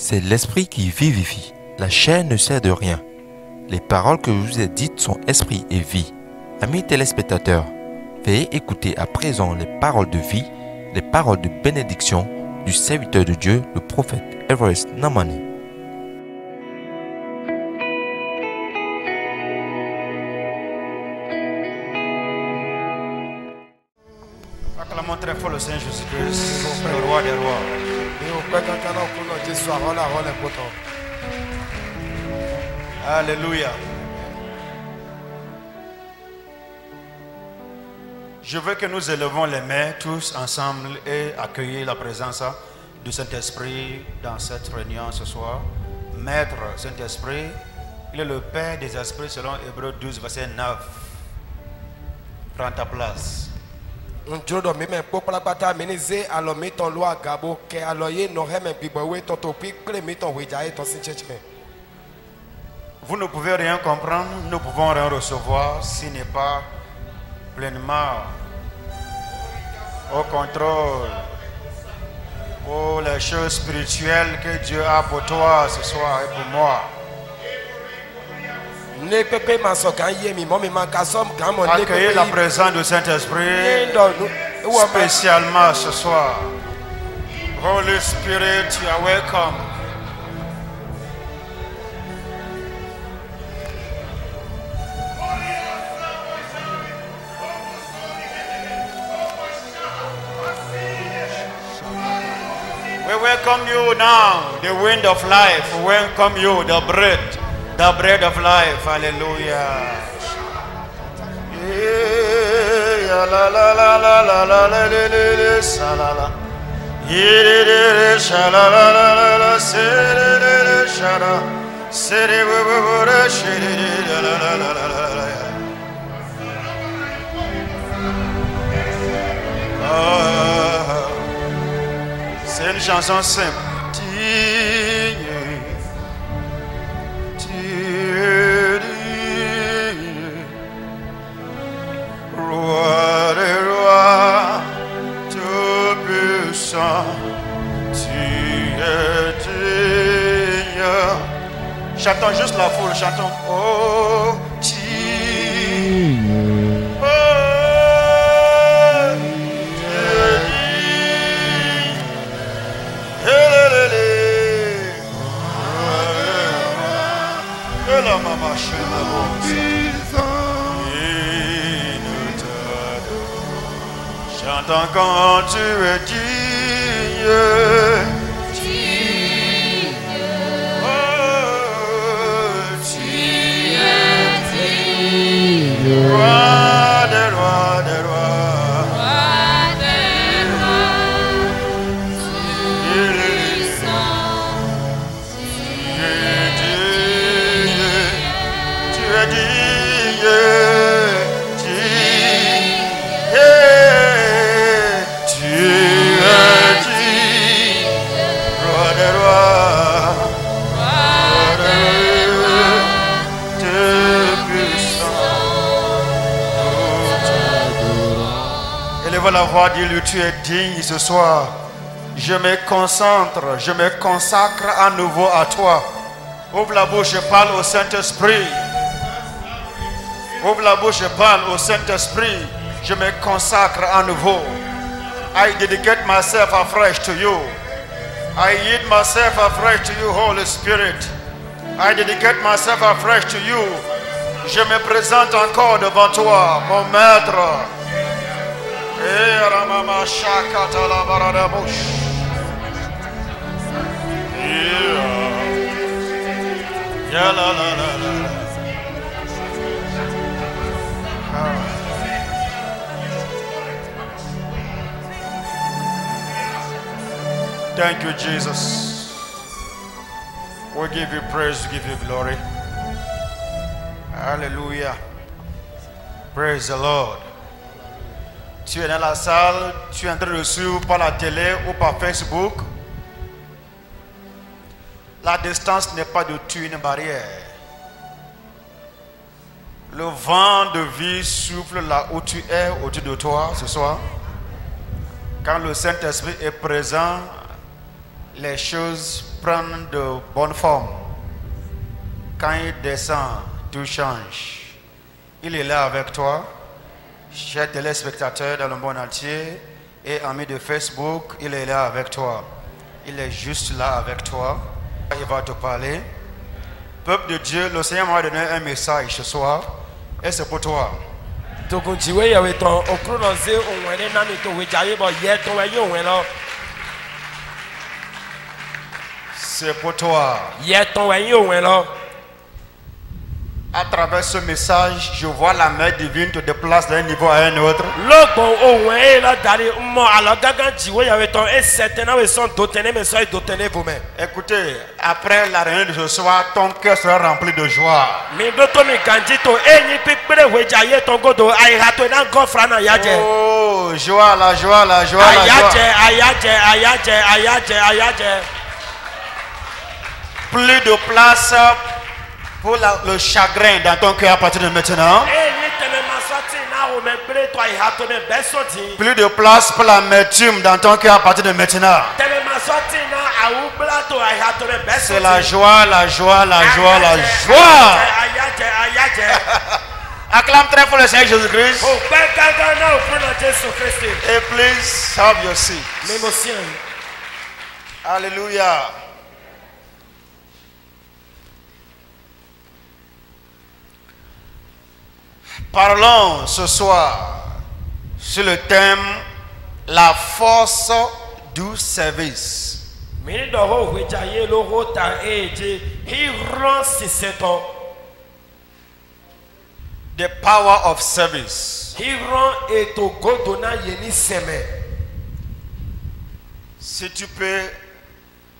C'est l'esprit qui vivifie. La chair ne sert de rien. Les paroles que je vous ai dites sont esprit et vie. Amis téléspectateurs, veuillez écouter à présent les paroles de vie, les paroles de bénédiction du serviteur de Dieu, le prophète Everest Namani. Acclamons très fort le Seigneur Jésus-Christ, le roi des rois. Alléluia. Je veux que nous élevons les mains tous ensemble et accueillir la présence du Saint-Esprit dans cette réunion ce soir. Maître Saint-Esprit, il est le Père des esprits selon Hébreux 12, verset 9. Prends ta place. Vous ne pouvez rien comprendre, nous pouvons rien recevoir s'il n'est pas pleinement au contrôle pour les choses spirituelles que Dieu a pour toi ce soir et pour moi. Accueillez la présence du Saint-Esprit spécialement ce soir. Holy Spirit, you are welcome. We welcome you now, the wind of life. We welcome you, the bread of life. Hallelujah. La la la la la la la la la salala. Yere shala la la la la sere shala. Sere bubure shere la la la la la. C'est une chanson simple. Roi des rois, tout puissant, tu es digne. Chantons juste la foule, chantons. Oh, Chantons quand tu es digne. Oh, tu es digne. Roi des rois, des rois. Roi des rois. Tu es puissant. Tu es digne. Tu es digne. La voix, dis-lui, tu es digne ce soir. Je me concentre, je me consacre à nouveau à toi. Ouvre la bouche et parle au Saint-Esprit. Ouvre la bouche et parle au Saint-Esprit. Je me consacre à nouveau. I dedicate myself afresh to you. I yield myself afresh to you, Holy Spirit. I dedicate myself afresh to you. Je me présente encore devant toi, mon maître. Ramama Shakata la Baradabush. Ya la la la la. Thank you, Jesus. We give you praise, we give you glory. Hallelujah. Praise the Lord. Tu es dans la salle, tu es en train de suivre par la télé ou par Facebook. La distance n'est pas du tout une barrière. Le vent de vie souffle là où tu es, autour de toi ce soir. Quand le Saint-Esprit est présent, les choses prennent de bonne forme. Quand il descend, tout change. Il est là avec toi. Chers téléspectateurs dans le monde entier et amis de Facebook, il est là avec toi. Il est juste là avec toi. Il va te parler. Peuple de Dieu, le Seigneur m'a donné un message ce soir et c'est pour toi. C'est pour toi. À travers ce message, je vois la main divine te déplace d'un niveau à un autre. Écoutez, après la réunion de ce soir, ton cœur sera rempli de joie. Oh, joie, la joie, la joie, la joie. Plus de place pour le chagrin dans ton cœur à partir de maintenant. Plus de place pour l'amertume dans ton cœur à partir de maintenant. C'est la joie, la joie, la joie, la joie. Acclame très fort le Seigneur Jésus-Christ. Et please have your seat. Alléluia. Parlons ce soir sur le thème la force du service. The power of service. Si tu peux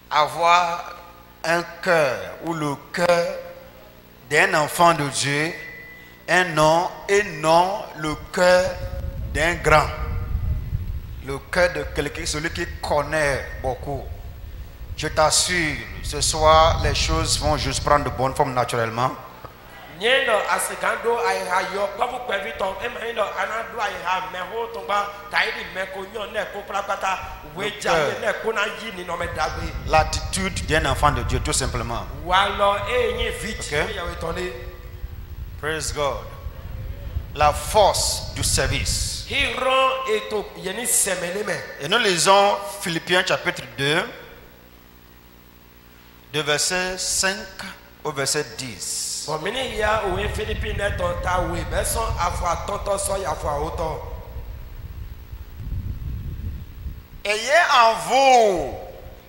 avoir un cœur ou le cœur d'un enfant de Dieu, un nom et non le cœur d'un grand. Le cœur de quelqu'un, celui qui connaît beaucoup. Je t'assure, ce soir, les choses vont juste prendre de bonne forme naturellement. L'attitude d'un enfant de Dieu, tout simplement. Okay. Praise God. La force du service. Et nous lisons Philippiens chapitre 2, de verset 5 au verset 10. Ayez en vous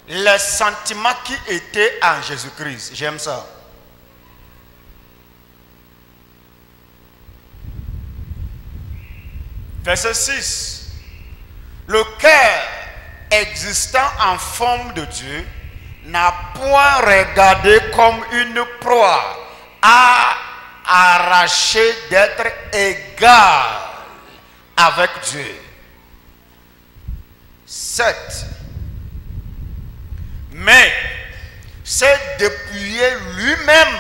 les sentiments qui étaient en Jésus-Christ. J'aime ça. Verset 6. Le cœur existant en forme de Dieu n'a point regardé comme une proie à arracher d'être égal avec Dieu. 7. Mais s'est dépouillé lui-même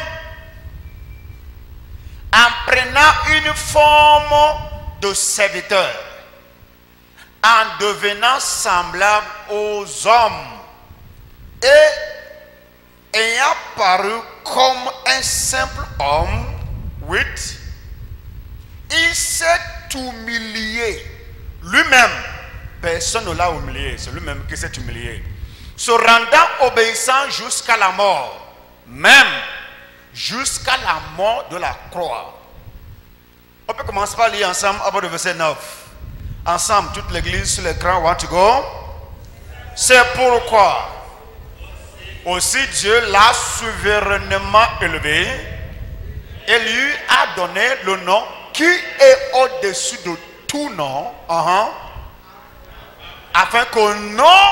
en prenant une forme de serviteur, en devenant semblable aux hommes et ayant paru comme un simple homme, 8, il s'est humilié lui-même. Personne ne l'a humilié, c'est lui-même qui s'est humilié, se rendant obéissant jusqu'à la mort, même jusqu'à la mort de la croix. On peut commencer par lire ensemble à partir du verset 9. Ensemble, toute l'église sur l'écran, want to go? C'est pourquoi aussi Dieu l'a souverainement élevé et lui a donné le nom qui est au-dessus de tout nom, afin qu'au nom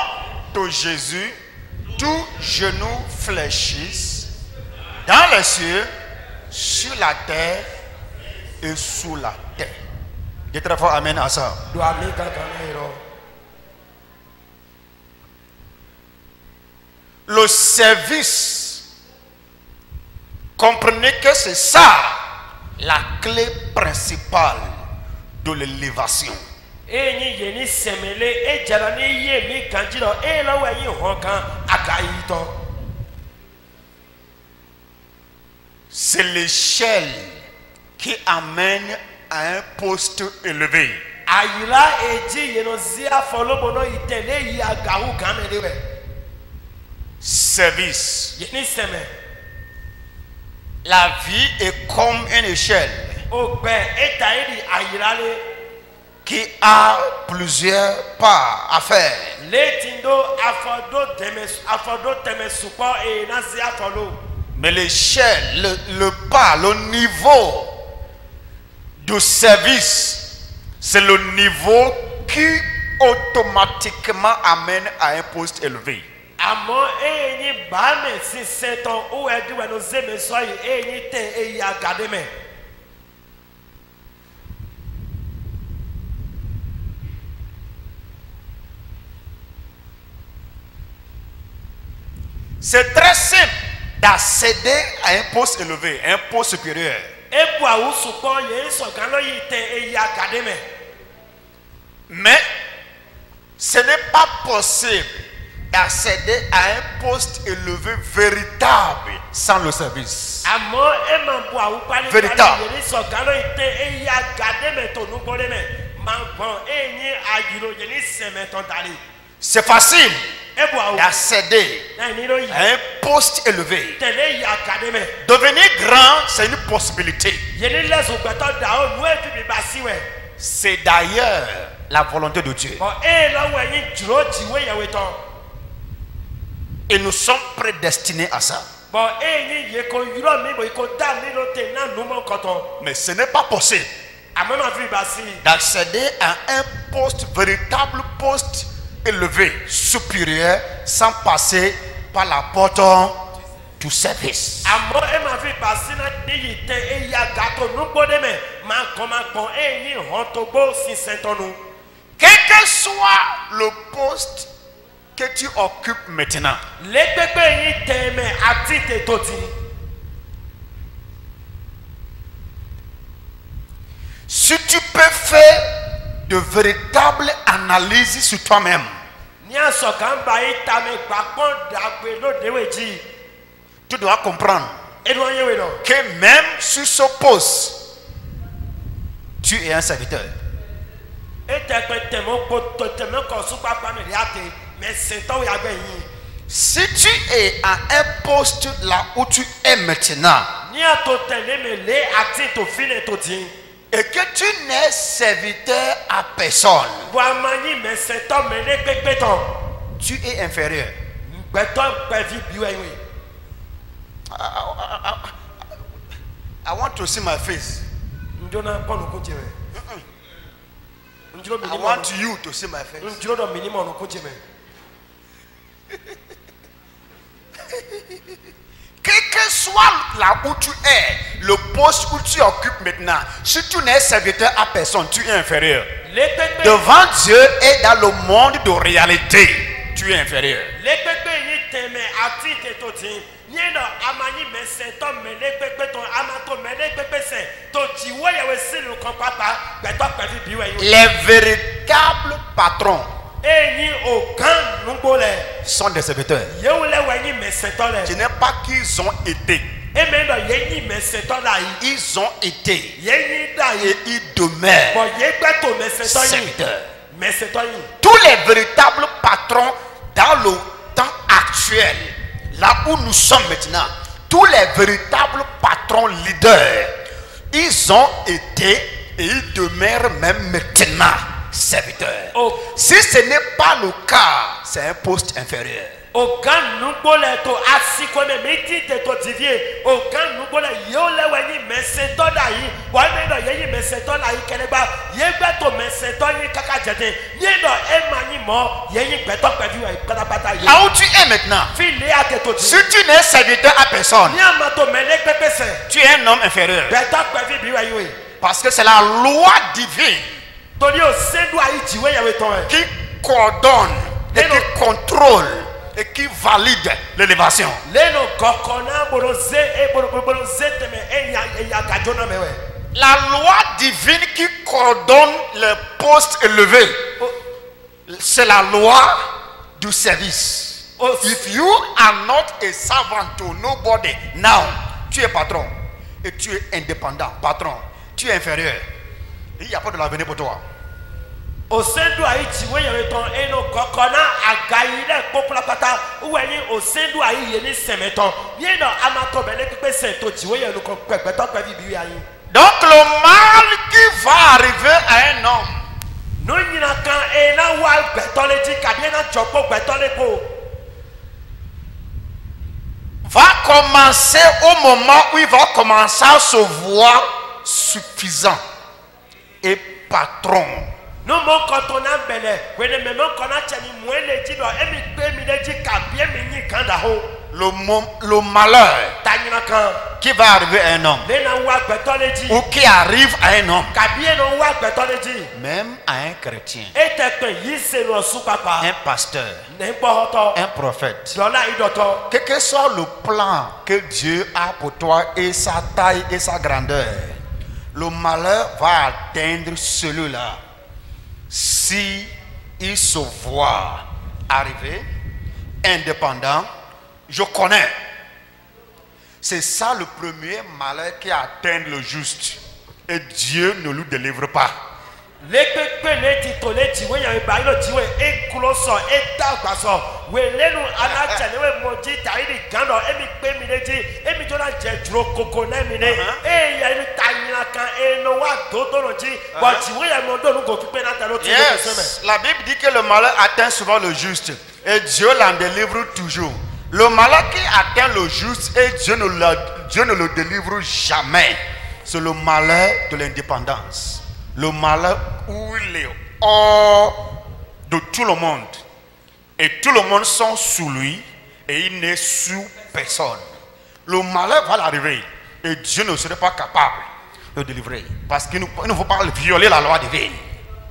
de Jésus, tout genou fléchisse dans les cieux, sur la terre et sous la terre. Dis très fort amen à ça. Le service, comprenez que c'est ça la clé principale de l'élévation. Eni yeni semele e jarani ye mi kanjiro e la wa yin hokan akayito. C'est l'échelle qui amène à un poste élevé. Ayira eji yeno zia folobono itele yi agahu kanelewe. Service. Yeni seme. La vie est comme une échelle Ogbe etairi ayira le. qui a plusieurs pas à faire. Letindo afodo teme supo e nasi afolo. Mais l'échelle, le pas, le niveau de service, c'est le niveau qui automatiquement amène à un poste élevé. Amo enyi ba me si seton o edu we no zeme so yi enyi te e ya gademe. C'est très simple d'accéder à un poste élevé, un poste supérieur. Ebu awusu ko ye so gan lo yi te e ya gademe. Mais ce n'est pas possible d'accéder à un poste élevé véritable sans le service. Amo e man bu awu pali Véritable. ye so gan lo yi te e ya gademe to nu ko me. Man bon enyi agiro ye ni seme ton dali. C'est facile Ebu awu d'accéder na ni lo yi à un poste élevé. tele ya gademe. Devenir grand, c'est une possibilité. Ye ni leso gbeto da o nu e fi bi basiwe. C'est d'ailleurs la volonté de Dieu. Bon e la we yin juro jiwe ye we ton. Et nous sommes prédestinés à ça. Bon enyi ye ko yuro mi bo ko da mi lo te na nu mo koton. Mais ce n'est pas possible Amema fi basi. d'accéder à un poste, véritable poste élevé, supérieur, sans passer par la porte du service. Amo ema fi basi na ni yi te e ya gato nu gbode me ma kon ma gbon enyi hon to gbo si sentonu. Quel que soit le poste que tu occupes maintenant, Le pepe yi te me ati te toti. si tu peux faire de véritables analyses sur toi-même, Ni aso kan ba yi ta me gbapon dagbe lo deweji. tu dois comprendre Enu anye we no. que même sur ce poste, tu es un serviteur. E te pe temo ko to temo ko su papa me riate me senton ya gbe yin. Si tu es à un poste là où tu es maintenant Ni ato tele me le ati to fine to tin. et que tu n'es serviteur à personne, Bo amani me senton me le pepe ton. tu es inférieur. Gbeto pe vi biwe yin. I want to see my face. Njona kono kunje me. Njiro I minimum. want you to see my face. Njiro do minimum no kunje me. Quel que soit là où tu es, le poste où tu occupes maintenant, si tu n'es serviteur à personne, tu es inférieur. Le pepe Devant Dieu et dans le monde de réalité, tu es inférieur. le pepe yi teme ati te to tin. Ni no amani me senton me le pepe ton amato me le pepe se to jiwo ye we silu kan papa gbeto pe vi biwe yin. Les véritables patrons Enyi okan nugbo le. sont des serviteurs. Yewu le we yin me senton le. Ce n'est pas qu'ils ont été. E me no ye yin me senton la yi. Ils ont été Ye yin da et yi. ils demeurent Bo ye gbeto me senton yin. serviteurs. Me senton yin. Tous les véritables patrons dans le temps actuel, là où nous sommes maintenant, tous les véritables patrons leaders, ils ont été et ils demeurent même maintenant serviteurs. Oh. Si ce n'est pas le cas, c'est un poste inférieur. Okan nugbo le to asi ko me meti te to divie. Okan nugbo le yo le we yin me senton da yi. Bo me no ye yin me senton la yi kelegba. Ye gbeto me senton yin kaka jede. Ni no e mani mo ye yin gbeto pe vi we patapata yi. Là où tu es maintenant, Fi le ate to si ti. tu n'es serviteur à personne, Ni amato me le pepe se. tu es un homme inférieur. Gbeto pe vi bi we yi we. Parce que c'est la loi divine Tori o sendu ayi jiwe ye we ton e. qui coordonne et qui contrôle et qui valide l'élévation. Le no kokona boro ze e boro ze teme e ya gajona me we. La loi divine qui coordonne les postes élevés, c'est la loi du service. If you are not a servant to nobody, now, tu es patron et tu es indépendant, patron, tu es inférieur. Il n'y a pas de l'avenir pour toi. Osendu ayi tiwe yewe ton eno kokona agayile popula pata uweni osendu ayi yeni semeton yeno amato bele pepe sento tiwe yenu ko pepeto pe bibi ayi. Donc le mal qui va arriver à un homme, no nyina kan ena wa gbetole ji kabi na jopo gbetole ko va commencer au moment où il va commencer à se voir suffisant et patron. no mo kotona bele wene me mo kona chani mwele ji do emi pe mi le ji kabi mi nyi kanda ho. Le malheur Tanyina kan qui va arriver à un homme lena wa gbetole ji ou qui arrive à un homme, kabi no wa gbetole ji même à un chrétien, ete pe yi se lo su papa un pasteur, ne po hoto un prophète, lola idoto. quel que soit le plan que Dieu a pour toi et sa taille et sa grandeur, le malheur va atteindre celui-là si il se voit arriver indépendant. Je connais. C'est ça le premier malheur qui atteint le juste. Et Dieu ne lui délivre pas. Lekpepe le titole tiwe ya ba ilo tiwe ekulo so etagba so we lenu anacha lewe moji tairi gando emi pe mi leji emi jona je duro koko na mi ne e ya ni tayina kan eno wa dodoro ji wa tiwe ya mo do nu go kipe na talo tiwe Yes, la Bible dit que le malheur atteint souvent le juste et Dieu l'en délivre toujours. Le malheur qui atteint le juste et Dieu ne le délivre jamais, c'est le malheur de l'indépendance. Le malheur où il est hors de tout le monde et tout le monde sont sous lui et il n'est sous personne. Le malheur va l'arriver et Dieu ne serait pas capable de le délivrer parce qu'il ne faut pas violer la loi divine.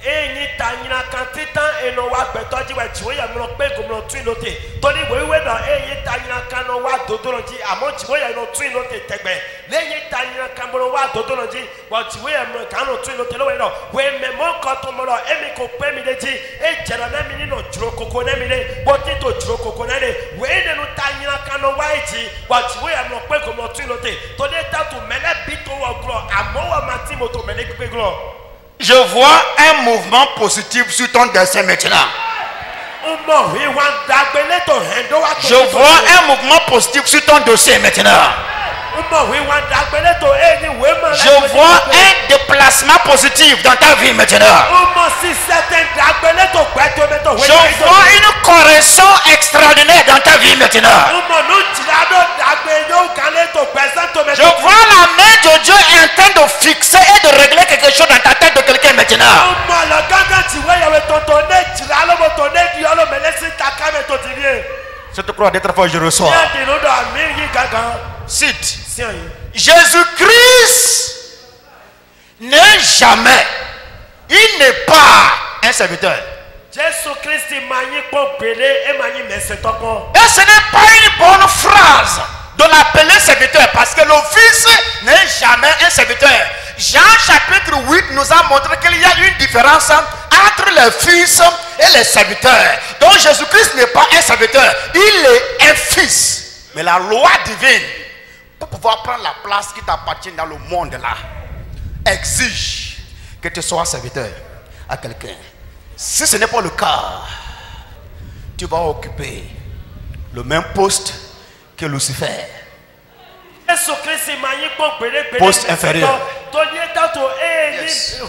Enyi tanyina kan titan eno wa gbeto ji wa tiwe ya mo pe go mo twin lote tori wewe na enyi tanyina kan no wa dodoro ji amo tiwe ya no twin lote tegbe lenyi tanyina kan mo wa dodoro ji wa tiwe ya mo kan no twin lote lo we no we me mo ko to mo lo emi ko pe mi leji e jera na mi ni no juro koko na mi le bo ti to juro koko na le we ne no tanyina kan no wa ji wa tiwe ya mo pe go mo twin lote to de ta to mele bito wa glo amo wa mati mo to mele pe glo. Je vois un mouvement positif sur ton destin maintenant. Je vois un mouvement positif sur ton dossier maintenant. Je vois un déplacement positif dans ta vie maintenant. Je vois une correction extraordinaire dans ta vie maintenant. Je vois la main de Dieu en train de fixer et de régler quelque chose dans ta tête de quelqu'un maintenant. Je te crois d'être fort, je reçois. Cite. Jésus-Christ n'est jamais, il n'est pas un serviteur. Et ce n'est pas une bonne phrase de l'appeler serviteur parce que le Fils n'est jamais un serviteur. Jean chapitre 8 nous a montré qu'il y a une différence entre les fils et les serviteurs. Donc Jésus-Christ n'est pas un serviteur, il est un fils. Mais la loi divine, pour pouvoir prendre la place qui t'appartient dans le monde là, exige que tu sois serviteur à quelqu'un. Si ce n'est pas le cas, tu vas occuper le même poste que Lucifer. Poste inférieur. Yes.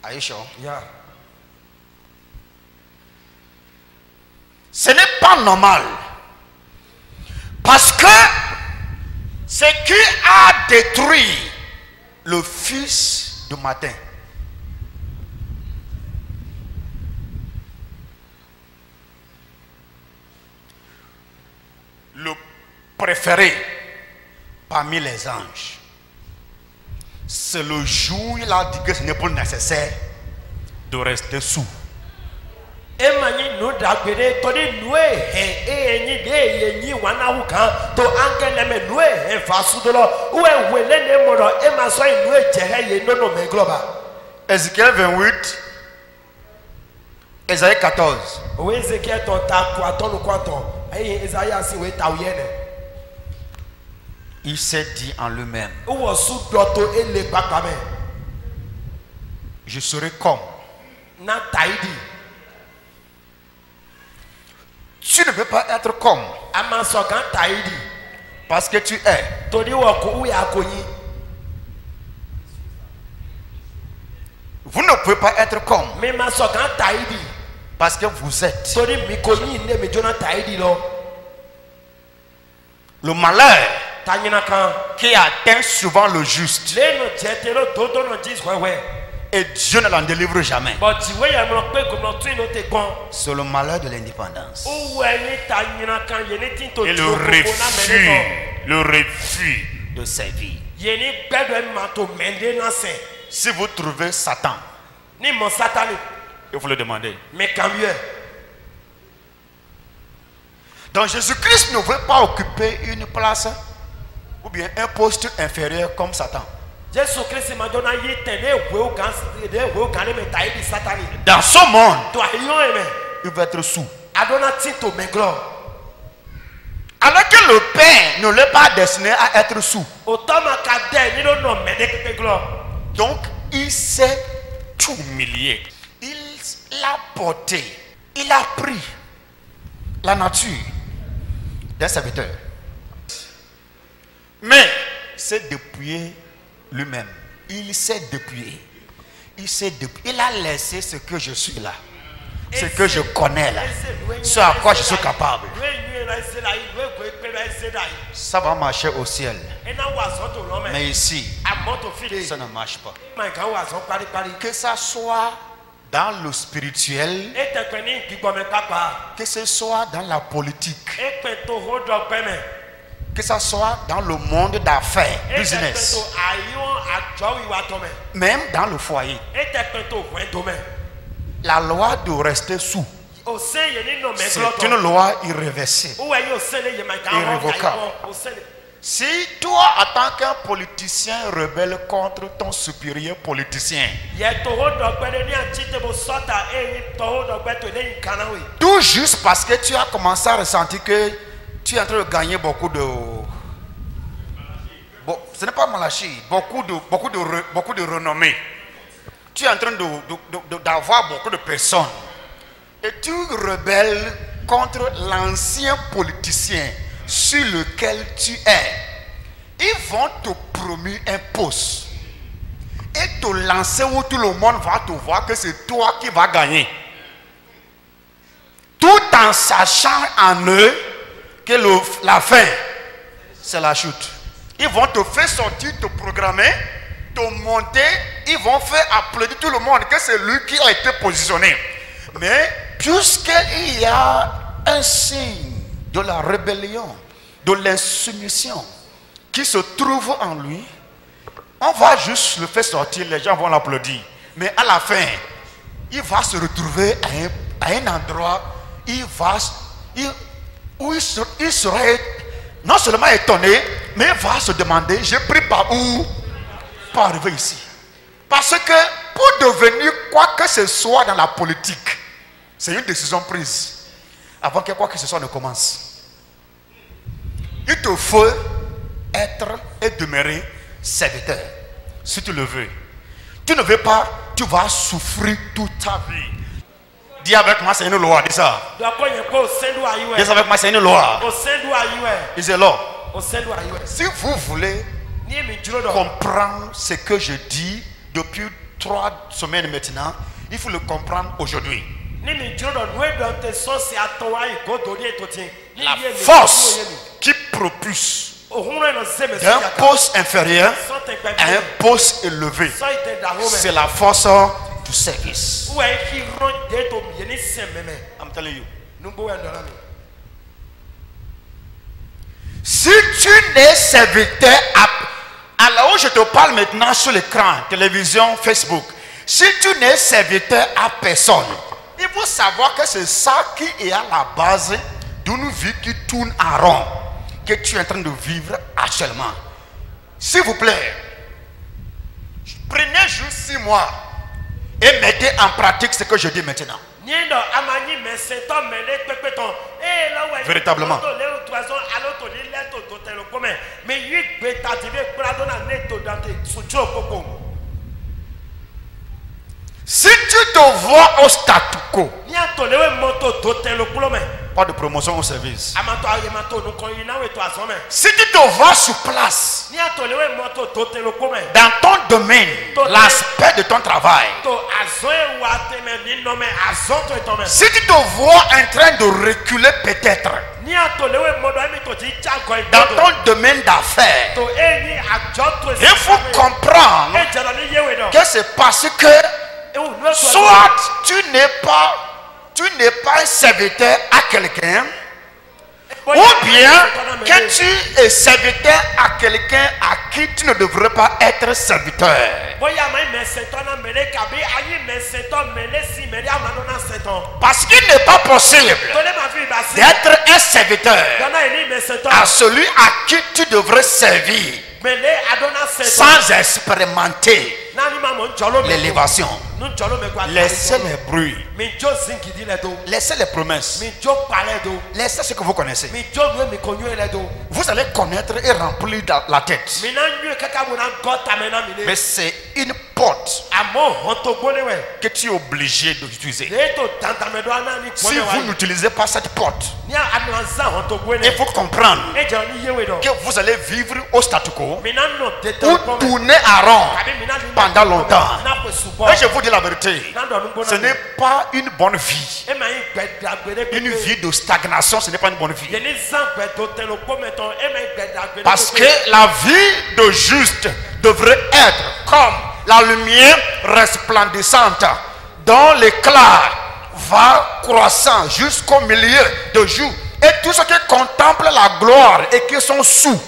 Are you sure? Yeah. Ce n'est pas normal. Parce que ce qui a détruit le fils du matin, le préféré parmi les anges, c'est le jour où il a dit que ce n'est pas nécessaire de rester sous. Emani no dagbere to ni nue he enyi de enyi wana hukan to angele me nue he fasudolo uwe wele ne moro e ma so nue jehe ye no no me global. Ézéchiel 28, Ésaïe 14. Owe Ezekiel to ta kwa to no kwanto ayi Isaiah si we ta uyene. Il s'est dit en lui-même, Uwo su doto ele papame je serai comme. na taidi. Tu ne peux pas être comme Ama so kan taidi parce que tu es. to di wo ko uya konyi. Vous ne pouvez pas être comme Me ma so kan taidi parce que vous êtes. to di mi konyi ne me jona taidi lo. Le malheur Tanyina kan qui atteint souvent le juste le no jetero dodo no jis wewe. et Dieu ne l'en délivre jamais. But we ya mo pe ko no twin no te kon. C'est le malheur de l'indépendance O we ni tanyina kan ye ni tin to et ti le o ko na refus de servir. ye ni gbedo e ma to mende na se. Si vous trouvez Satan, Ni mo satani il faut le demander. me kan mieux. Donc Jésus-Christ ne veut pas occuper une place ou bien un poste inférieur comme Satan. Jésus Christ ma jona yi tene we o kan me taidi satani. Dans ce monde, To ayo eme il va être sous. adona tin to me glo. Alors que le Père ne l'est pas destiné à être sous. Otama ka de ni no me de pe glo. Donc, il s'est humilié. Il l'a porté. Il a pris la nature d'un serviteur. Mais, s'est dépouillé lui-même. Il s'est dépouillé. Il a laissé ce que je suis là. Ce que je connais là. Ce à quoi je suis capable. Ça va marcher au ciel. Mais ici, ça ne marche pas. Que ça soit dans le spirituel, que ce soit dans la politique, que ce soit dans le monde d'affaires, business, même dans le foyer, la loi de rester sous, c'est une loi irréversible, irrévocable. Si toi, en tant qu'un politicien rebelle contre ton supérieur politicien, tout juste parce que tu as commencé à ressentir que tu es en train de gagner beaucoup de... Bon, ce n'est pas malachie, beaucoup de renommée. Tu es en train d'avoir beaucoup de personnes. Et tu rebelles contre l'ancien politicien sur lequel tu es. Ils vont te promettre un poste et te lancer où tout le monde va te voir que c'est toi qui vas gagner. Tout en sachant en eux que la fin, c'est la chute. Ils vont te faire sortir, te programmer, te monter. Ils vont faire applaudir tout le monde que c'est lui qui a été positionné. Mais puisqu'il y a un signe de la rébellion, de l'insoumission qui se trouve en lui, on va juste le faire sortir, les gens vont l'applaudir. Mais à la fin, il va se retrouver à un endroit où il serait non seulement étonné, mais il va se demander, j'ai pris par où pour arriver ici. Parce que pour devenir quoi que ce soit dans la politique, c'est une décision prise avant que quoi que ce soit ne commence. Il te faut être et demeurer serviteur. Si tu le veux. Tu ne veux pas, tu vas souffrir toute ta vie. Dis avec moi, c'est une loi. Dis ça. Dis avec moi, c'est une loi. Dis alors. Si vous voulez comprendre ce que je dis depuis 3 semaines maintenant, il faut le comprendre aujourd'hui. La force qui propulse d'un poste inférieur à un poste élevé, c'est la force du service. I'm telling you. Si tu n'es serviteur à Alors où je te parle maintenant sur l'écran, télévision, Facebook, si tu n'es serviteur à personne, il faut savoir que c'est ça qui est à la base d'une vie qui tourne en rond, que tu es en train de vivre actuellement. S'il vous plaît, prenez juste 6 mois et mettez en pratique ce que je dis maintenant. Véritablement. Si tu te vois au statu quo, pas de promotion au service. Si tu te vois sur place, dans ton domaine, l'aspect de ton travail, si tu te vois en train de reculer peut-être, dans ton domaine d'affaires, il faut comprendre que c'est parce que soit tu n'es pas un serviteur à quelqu'un, ou bien que tu es serviteur à quelqu'un à qui tu ne devrais pas être serviteur. Parce qu'il n'est pas possible d'être un serviteur à celui à qui tu devrais servir sans expérimenter l'élévation. Laissez les bruits, laissez les promesses, laissez ce que vous connaissez. Vous allez connaître et remplir la tête. Mais c'est une porte que tu es obligé d'utiliser. Si vous n'utilisez pas cette porte, il faut comprendre que vous allez vivre au statu quo ou tourner à rond pendant longtemps. Et je vous dis la vérité, ce n'est pas une bonne vie. Une vie de stagnation, ce n'est pas une bonne vie. Parce que la vie de juste devrait être comme la lumière resplendissante dont l'éclat va croissant jusqu'au milieu de jour. Et tous ceux qui contemplent la gloire et qui sont sous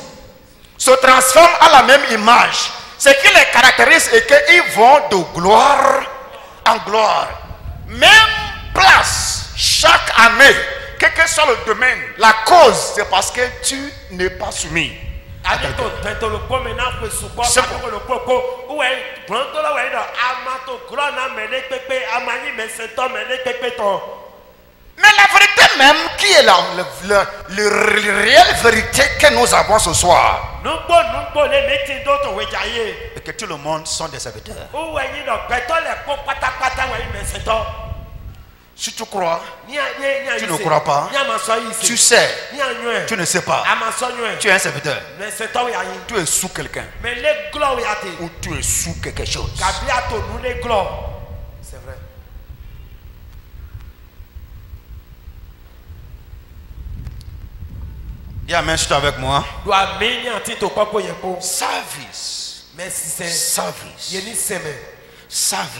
se transforment à la même image. Ce qui les caractérise est qu'ils vont de gloire en gloire. Même place chaque année, quel que soit le domaine, la cause c'est parce que tu n'es pas soumis. Mais la vérité même, qui est la réelle vérité que nous avons ce soir, et que tout le monde sont des serviteurs. Si tu crois, tu ne crois pas, tu sais, tu ne sais pas, tu es un serviteur, tu es sous quelqu'un, ou tu es sous quelque chose. C'est vrai. Dis amen, je suis avec moi. Service. Service.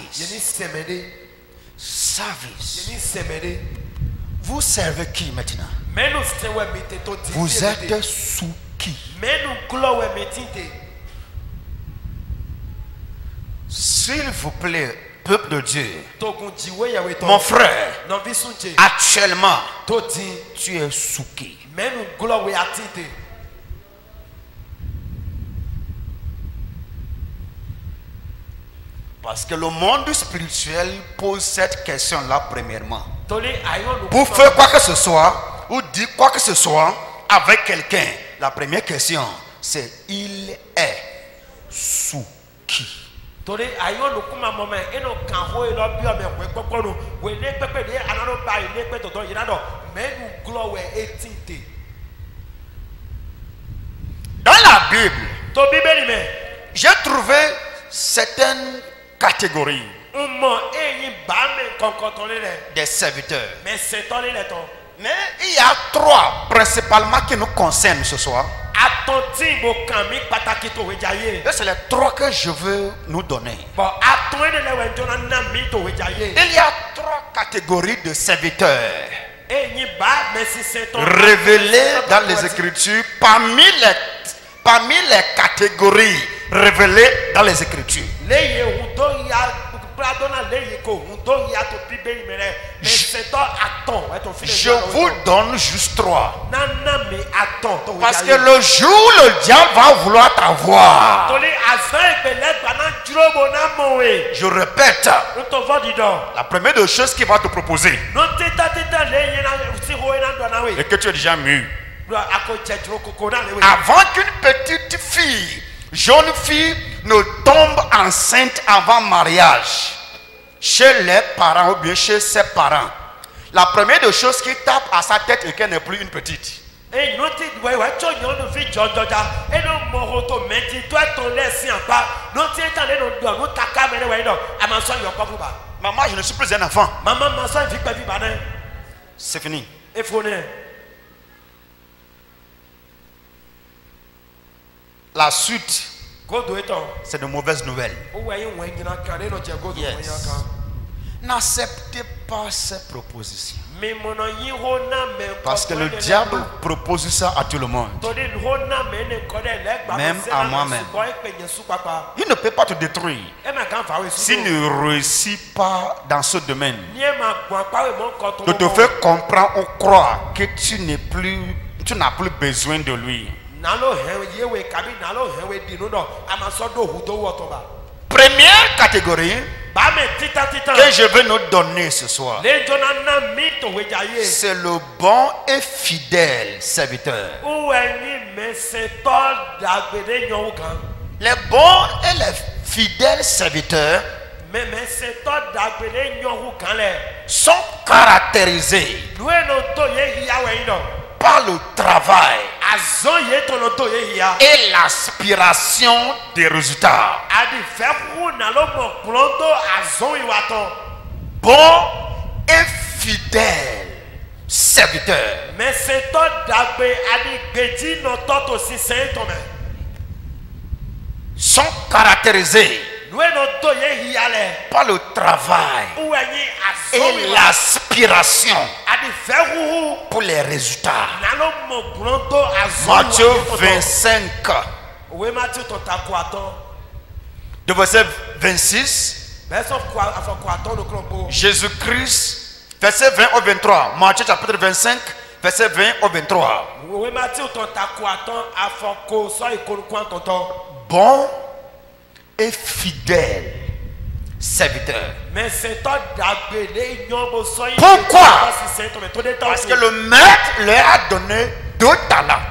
Vous servez qui maintenant? Vous êtes sous qui? S'il vous plaît, peuple de Dieu, mon frère, actuellement, tu es sous qui? Parce que le monde spirituel pose cette question-là premièrement. Pour faire quoi que ce soit, ou dire quoi que ce soit avec quelqu'un, la première question, c'est il est sous qui? Dans la Bible, j'ai trouvé certaines catégories des serviteurs. Mais il y a 3 principalement qui nous concernent ce soir. Et c'est les 3 que je veux nous donner. Il y a 3 catégories de serviteurs révélées dans les Écritures. Parmi les catégories révélé dans les Écritures. Je vous donne juste 3. Parce que le jour où le diable va vouloir t'avoir, je répète, la première des choses qu'il va te proposer, et que tu es déjà mûr, avant qu'une petite fille, jeune fille, ne tombe enceinte avant mariage, chez les parents ou bien chez ses parents, la première des choses qui tape à sa tête est qu'elle n'est plus une petite. Maman, je ne suis plus un enfant. C'est fini. La suite, c'est de mauvaises nouvelles. Yes. N'acceptez pas ces propositions. Parce que le diable propose ça à tout le monde. Même à moi-même. Il ne peut pas te détruire s'il ne réussit pas dans ce domaine. De te faire comprendre ou croire que tu n'as plus besoin de lui. Première catégorie que je veux nous donner ce soir, c'est le bon et fidèle serviteur. Les bons et les fidèles serviteurs sont caractérisés par le travail et l'aspiration des résultats. Bon et fidèle serviteur sont caractérisés par le travail et l'aspiration pour les résultats. Matthieu 25, de verset 26, Jésus-Christ, verset 20 au 23. Matthieu chapitre 25, verset 20 au 23. Bon et fidèle serviteur. Pourquoi? Parce que le maître leur a donné 2 talents.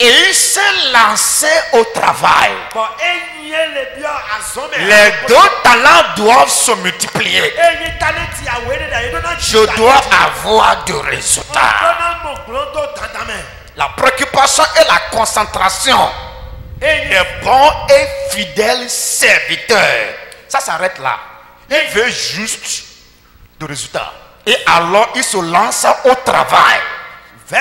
Et il s'est lancé au travail. Les 2 talents doivent se multiplier. Je dois avoir de résultats. La préoccupation et la concentration des bons et fidèles serviteurs, ça s'arrête là. Il veut juste de résultats. Et alors il se lance au travail. C'est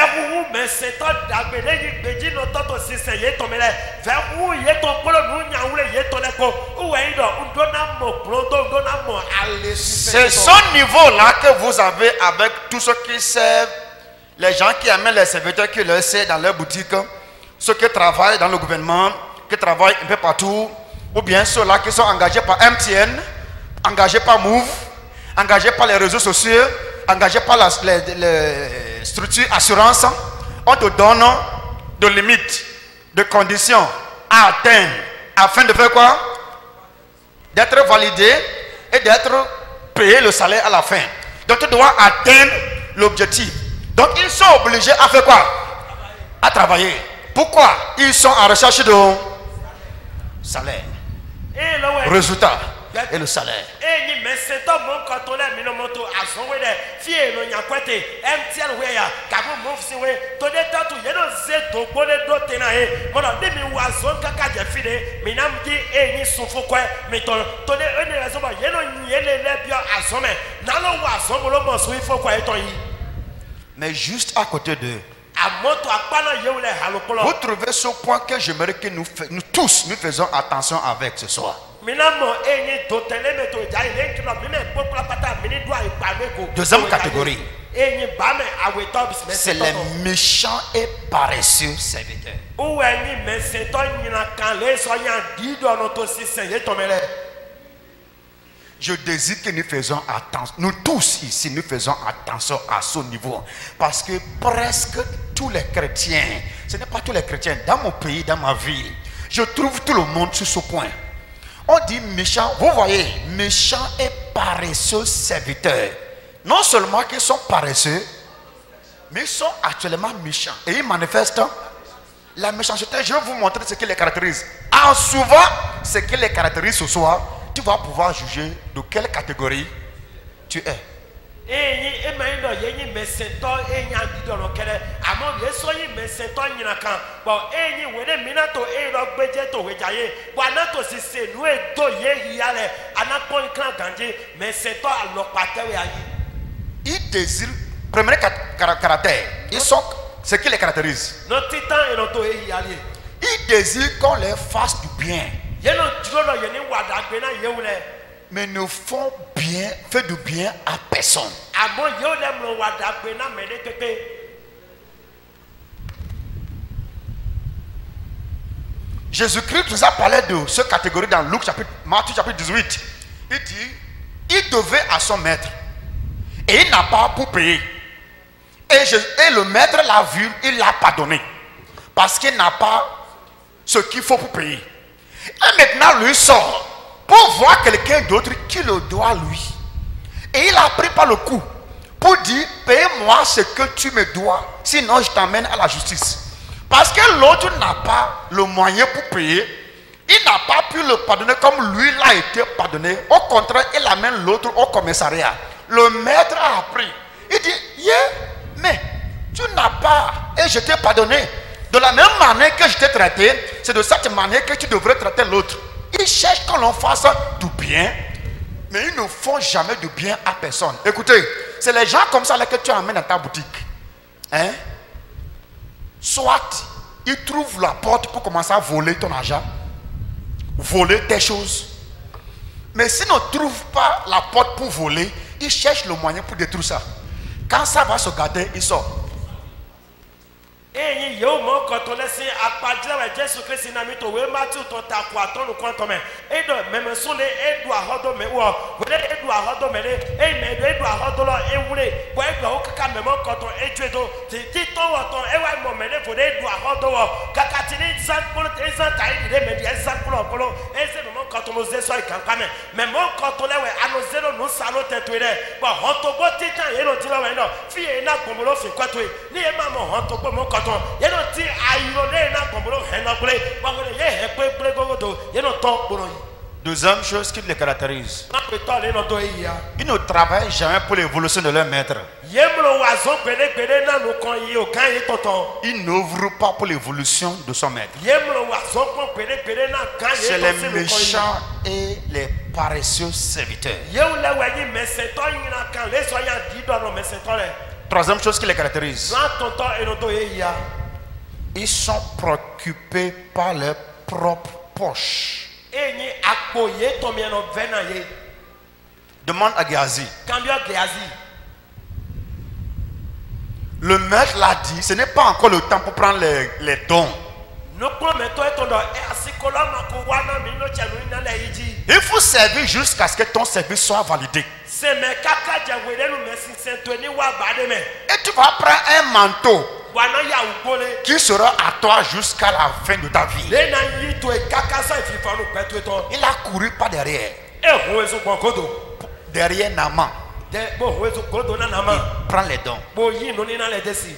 ce niveau-là que vous avez avec tous ceux qui servent, les gens qui amènent les serviteurs qui leur servent dans leur boutique, ceux qui travaillent dans le gouvernement, qui travaillent un peu partout, ou bien ceux-là qui sont engagés par MTN, engagés par Move, engagés par les réseaux sociaux, engagés par les structures assurance. On te donne de limites, de conditions à atteindre, afin de faire quoi? D'être validé et d'être payé le salaire à la fin. Donc tu dois atteindre l'objectif. Donc ils sont obligés à faire quoi? À travailler. Pourquoi? Ils sont en recherche de salaire, résultat et le salaire. Mais juste à côté d'eux, vous trouvez ce point que j'aimerais que nous tous nous faisons attention avec ce soir. Deuxième catégorie, c'est les méchants et paresseux serviteurs. Où est-ce que c'est toi qui as les soignants dit dans notre système? Je désire que nous faisons attention. Nous tous ici, nous faisons attention à ce niveau. Parce que presque tous les chrétiens, ce n'est pas tous les chrétiens, dans mon pays, dans ma vie, je trouve tout le monde sur ce point. On dit méchant, vous voyez, méchant et paresseux serviteurs. Non seulement qu'ils sont paresseux, mais ils sont actuellement méchants. Et ils manifestent la méchanceté. Je vais vous montrer ce qui les caractérise. En souvent, ce qui les caractérise ce soir, tu vas pouvoir juger de quelle catégorie tu es. Ils désirent, premier caractère, ils sont ce qui les caractérise. Ils désirent qu'on leur fasse du bien. Mais ne font bien, fait du bien à personne. Jésus-Christ nous a parlé de cette catégorie dans Matthieu chapitre 18. Il dit, il devait à son maître et il n'a pas pour payer. Et le maître l'a vu, il l'a pardonné parce qu'il n'a pas ce qu'il faut pour payer. Et maintenant lui sort pour voir quelqu'un d'autre qui le doit lui. Et il a pris par le cou pour dire, paye-moi ce que tu me dois, sinon je t'emmène à la justice. Parce que l'autre n'a pas le moyen pour payer, il n'a pas pu le pardonner comme lui l'a été pardonné. Au contraire, il amène l'autre au commissariat. Le maître a appris. Il dit, mais tu n'as pas, et je t'ai pardonné. De la même manière que je t'ai traité, c'est de cette manière que tu devrais traiter l'autre. Ils cherchent qu'on leur fasse du bien, mais ils ne font jamais du bien à personne. Écoutez, c'est les gens comme ça là que tu amènes dans ta boutique. Hein? Soit ils trouvent la porte pour commencer à voler ton argent, voler tes choses. Mais s'ils ne trouvent pas la porte pour voler, ils cherchent le moyen pour détruire ça. Quand ça va se gâter, ils sortent. Et yo mo quand on laisse à partir de Jésus Christ na mi to we Matthew to ta kwa to no kwanta me e do meme so le e do ahodo me wo we le e do ahodo me le e me do e do ahodo lo e wure bo e do okaka meme quand on e twedo ti to wo to e wa mo me le fo le do ahodo wo kaka ti ni san ko te san ta i le me di san ko lo e se meme quand on mo ze so i kan pa me meme quand on le we ano zero no salo te to re bo hoto bo ti tan e no ti lo we no fi e na gbomo lo fi kwa to ni e ma mo hoto bo mo Deuxième chose qui les caractérise, ils ne travaillent jamais pour l'évolution de leur maître. Ils n'ouvrent pas pour l'évolution de son maître. C'est les méchants et les paresseux serviteurs. Troisième chose qui les caractérise, ils sont préoccupés par leurs propres poches. Demande à Géasi. Le maître l'a dit, ce n'est pas encore le temps pour prendre les dons. Il faut servir jusqu'à ce que ton service soit validé. Et tu vas prendre un manteau qui sera à toi jusqu'à la fin de ta vie. Il a couru pas derrière. Derrière Naaman. Il prend les dons.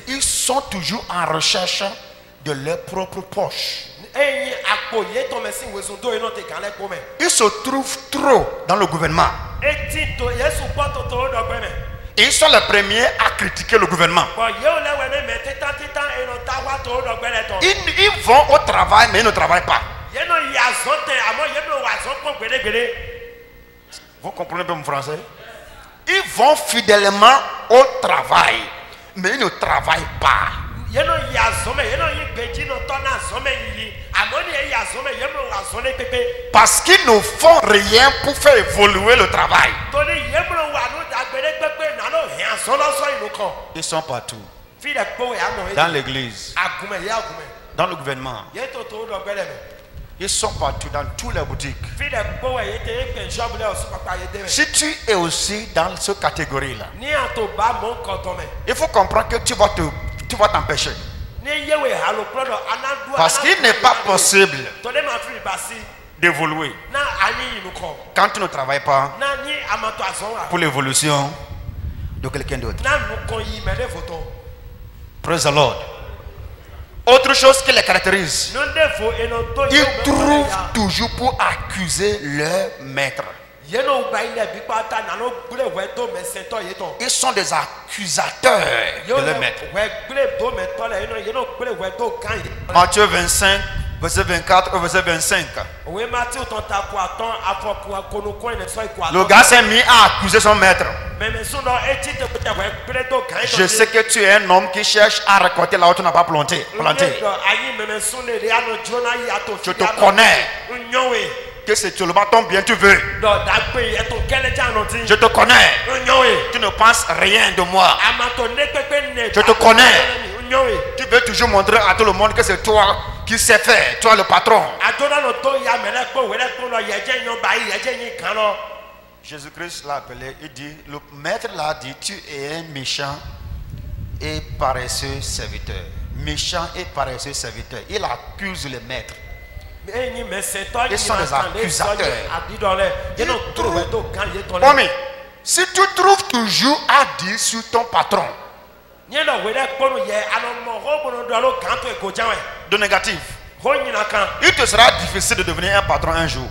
Ils sont toujours en recherche de leur propre poche. Ils se trouvent trop dans le gouvernement. Et ils sont les premiers à critiquer le gouvernement. Ils vont au travail, mais ils ne travaillent pas. Vous comprenez bien mon français? Ils vont fidèlement au travail, mais ils ne travaillent pas. Parce qu'ils ne font rien pour faire évoluer le travail. Ils sont partout. Dans l'église, dans le gouvernement. Yé to to do gbele me. Ils sont partout dans toutes les boutiques. Fi de gbo we yé te ke job le osu papa yé de me. Si tu es aussi dans cette catégorie-là, Ni an to ba mon koto me. il faut comprendre que tu vas t'empêcher. Ni ye we halo prodo anadu. Parce qu'il n'est pas possible To le ma fi basi. d'évoluer Na ani inu ko. quand tu ne travailles pas Na ni amato azon wa. pour l'évolution de quelqu'un d'autre. Na nu ko yi me de photo. Praise the Lord. Autre chose qui les caractérise, Non defo eno to ils trouvent toujours pour accuser leur maître. Yé no ba ile bi pata na no gbele we to me se to yé to. Ils sont des accusateurs de leur maître. We gbele do me to le yé no gbele we to kan yé. Matthieu 25, verset 24 au verset 25. Oui, Matthieu, ton tapo attend afin qu'on nous connaisse soit quoi. Le gars s'est mis à accuser son maître. Je sais que tu es un homme qui cherche à récolter là où tu n'as pas planté. Je te connais. Que c'est seulement ton bien tu veux. Je te connais. Tu ne penses rien de moi. Je te connais. Tu veux toujours montrer à tout le monde que c'est toi qui sais faire. Toi le patron. Jésus-Christ l'a appelé. Il dit, le maître l'a dit, tu es un méchant et paresseux serviteur. Méchant et paresseux serviteur. Il accuse le maître. Ils sont des accusateurs. Homie, si tu trouves toujours à dire sur ton patron de négatif, il te sera difficile de devenir un patron un jour.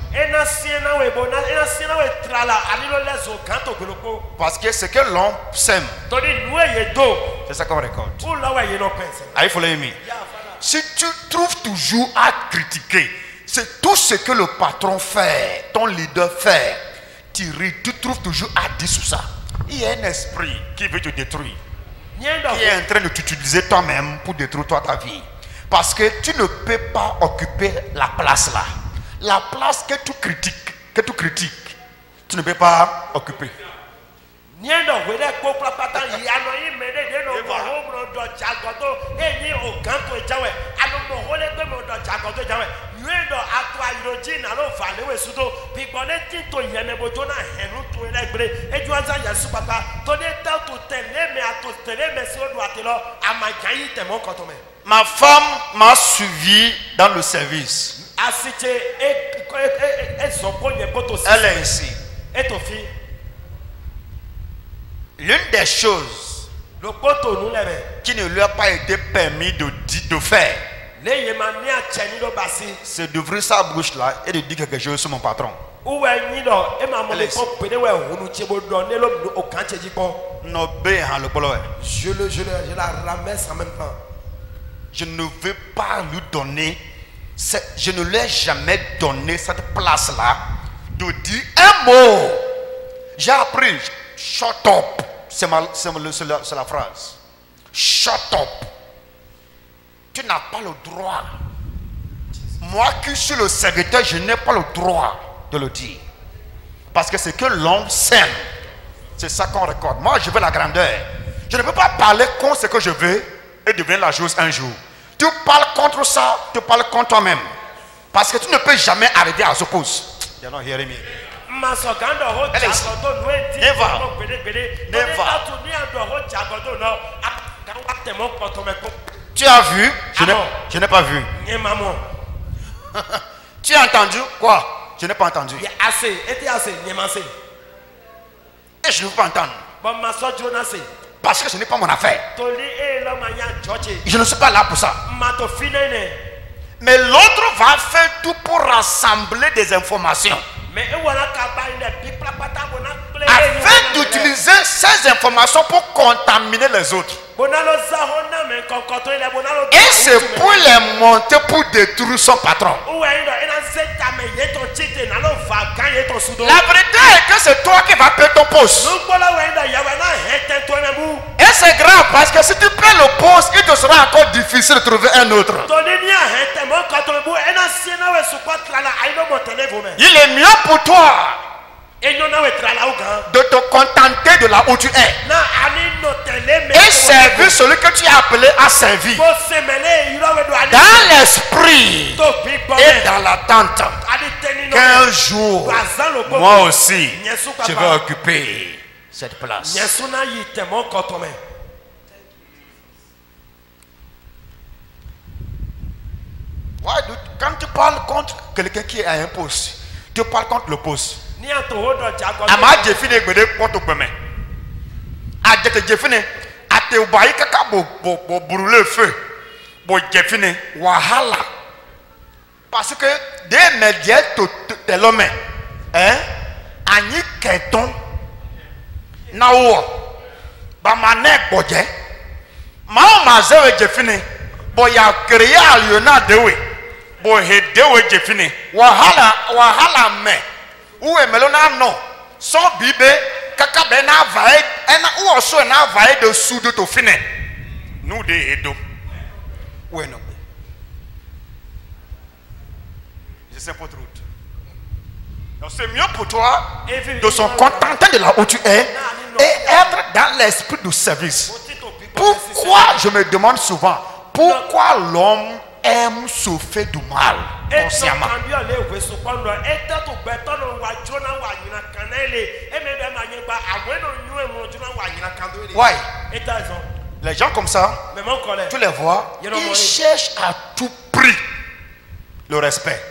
Parce que ce que l'homme sème, c'est ça qu'on récolte. Il faut l'aimer. Si tu trouves toujours à critiquer, c'est tout ce que le patron fait, ton leader fait, tu trouves toujours à dire sur ça. Il y a un esprit qui veut te détruire, qui est en train de t'utiliser toi-même pour détruire toi ta vie. Parce que tu ne peux pas occuper la place là. La place que tu critiques, tu ne peux pas occuper. Ma femme m'a suivi dans le service. Elle est ici. L'une des choses qui ne lui a pas été permis de faire, c'est d'ouvrir sa bouche là et de dire quelque chose sur mon patron. Je la ramasse en même temps. Je ne veux pas lui donner, je ne lui ai jamais donné cette place là de dire un mot. J'ai appris, shut up. C'est la phrase. Shut up. Tu n'as pas le droit. Moi qui suis le serviteur, je n'ai pas le droit de le dire. Parce que c'est que l'homme sème. C'est ça qu'on récolte. Moi, je veux la grandeur. Je ne peux pas parler contre ce que je veux et devenir la chose un jour. Tu parles contre ça, tu parles contre toi-même. Parce que tu ne peux jamais arriver à ce poste. You're not hearing me. Tu as vu? Je n'ai pas vu. Tu as entendu? Quoi? Je n'ai pas entendu. Et je ne veux pas entendre. Parce que ce n'est pas mon affaire. Je ne suis pas là pour ça. Mais l'autre va faire tout pour rassembler des informations. Afin d'utiliser ces informations pour contaminer les autres. Et c'est pour les monter pour détruire son patron. La vérité est que c'est toi qui vas payer ton poste. Et c'est grave parce que si tu payes le poste, il te sera encore difficile de trouver un autre. Il est mieux pour toi de te contenter de là où tu es et servir celui que tu es appelé à servir. dans l'esprit et dans l'attente qu'un jour, moi aussi, je vais occuper cette place. Quand tu parles contre quelqu'un qui a un poste, tu parles contre le poste. Ama jefine gbede poto gbeme. Adete jefine ate ubayi kaka bo brûler feu. Bo jefine wahala. Parce que des médias te l'homme hein ani keton na wo ba manek boje. Ma ma zewe jefine bo ya créer aliona dewe. Bo he dewe jefine wahala me. Où est Melona non? Son bibé, kaka ben avaye, ou also en avaye de sous de to fine. Nous de edo. Où est non? Je sais pas trop. Donc c'est mieux pour toi de se contenter de là où tu es et être dans l'esprit du service. Pourquoi, je me demande souvent, pourquoi l'homme aime souffrir du mal consciemment? Ouais. Les gens comme ça, tu les vois, ils cherchent à tout prix le respect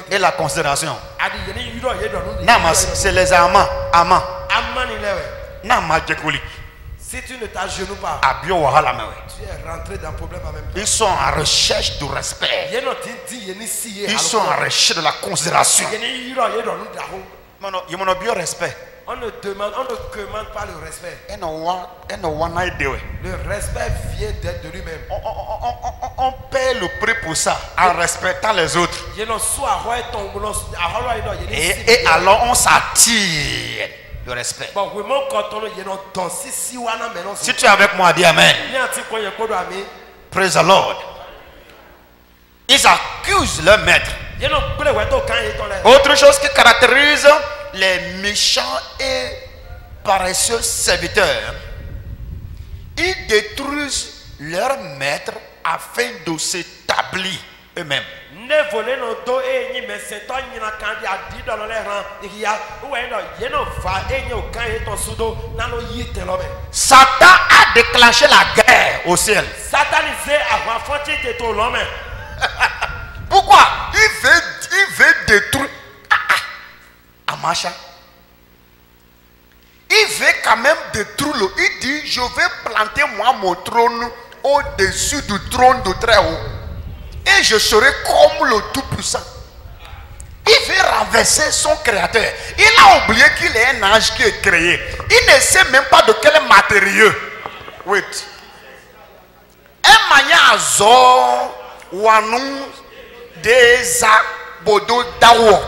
et la considération. Namas, c'est les amants. Namas Djekouli. Si tu ne t'agenouilles pas, tu es rentré dans le problème en même temps. Ils sont en recherche du respect. Ils sont en recherche de la considération. Ils m'ont bien respect. On ne demande pas le respect. Le respect vient d'être de lui-même. On paie le prix pour ça en respectant les autres. Et alors on s'attire le respect. Si tu es avec moi, dis Amen. Praise the Lord. Ils accusent leur maître. Autre chose qui caractérise les méchants et paresseux serviteurs, ils détruisent leur maître afin de s'établir eux-mêmes. Satan a déclenché la guerre au ciel. Pourquoi? Il veut détruire Amacha. Il veut quand même détruire le. Il dit, je vais planter moi mon trône au-dessus du trône de très haut. Et je serai comme le Tout-Puissant. Il veut renverser son créateur. Il a oublié qu'il est un ange qui est créé. Il ne sait même pas de quel matériau. Wait. Un mania zo wanu deza bodo dawo.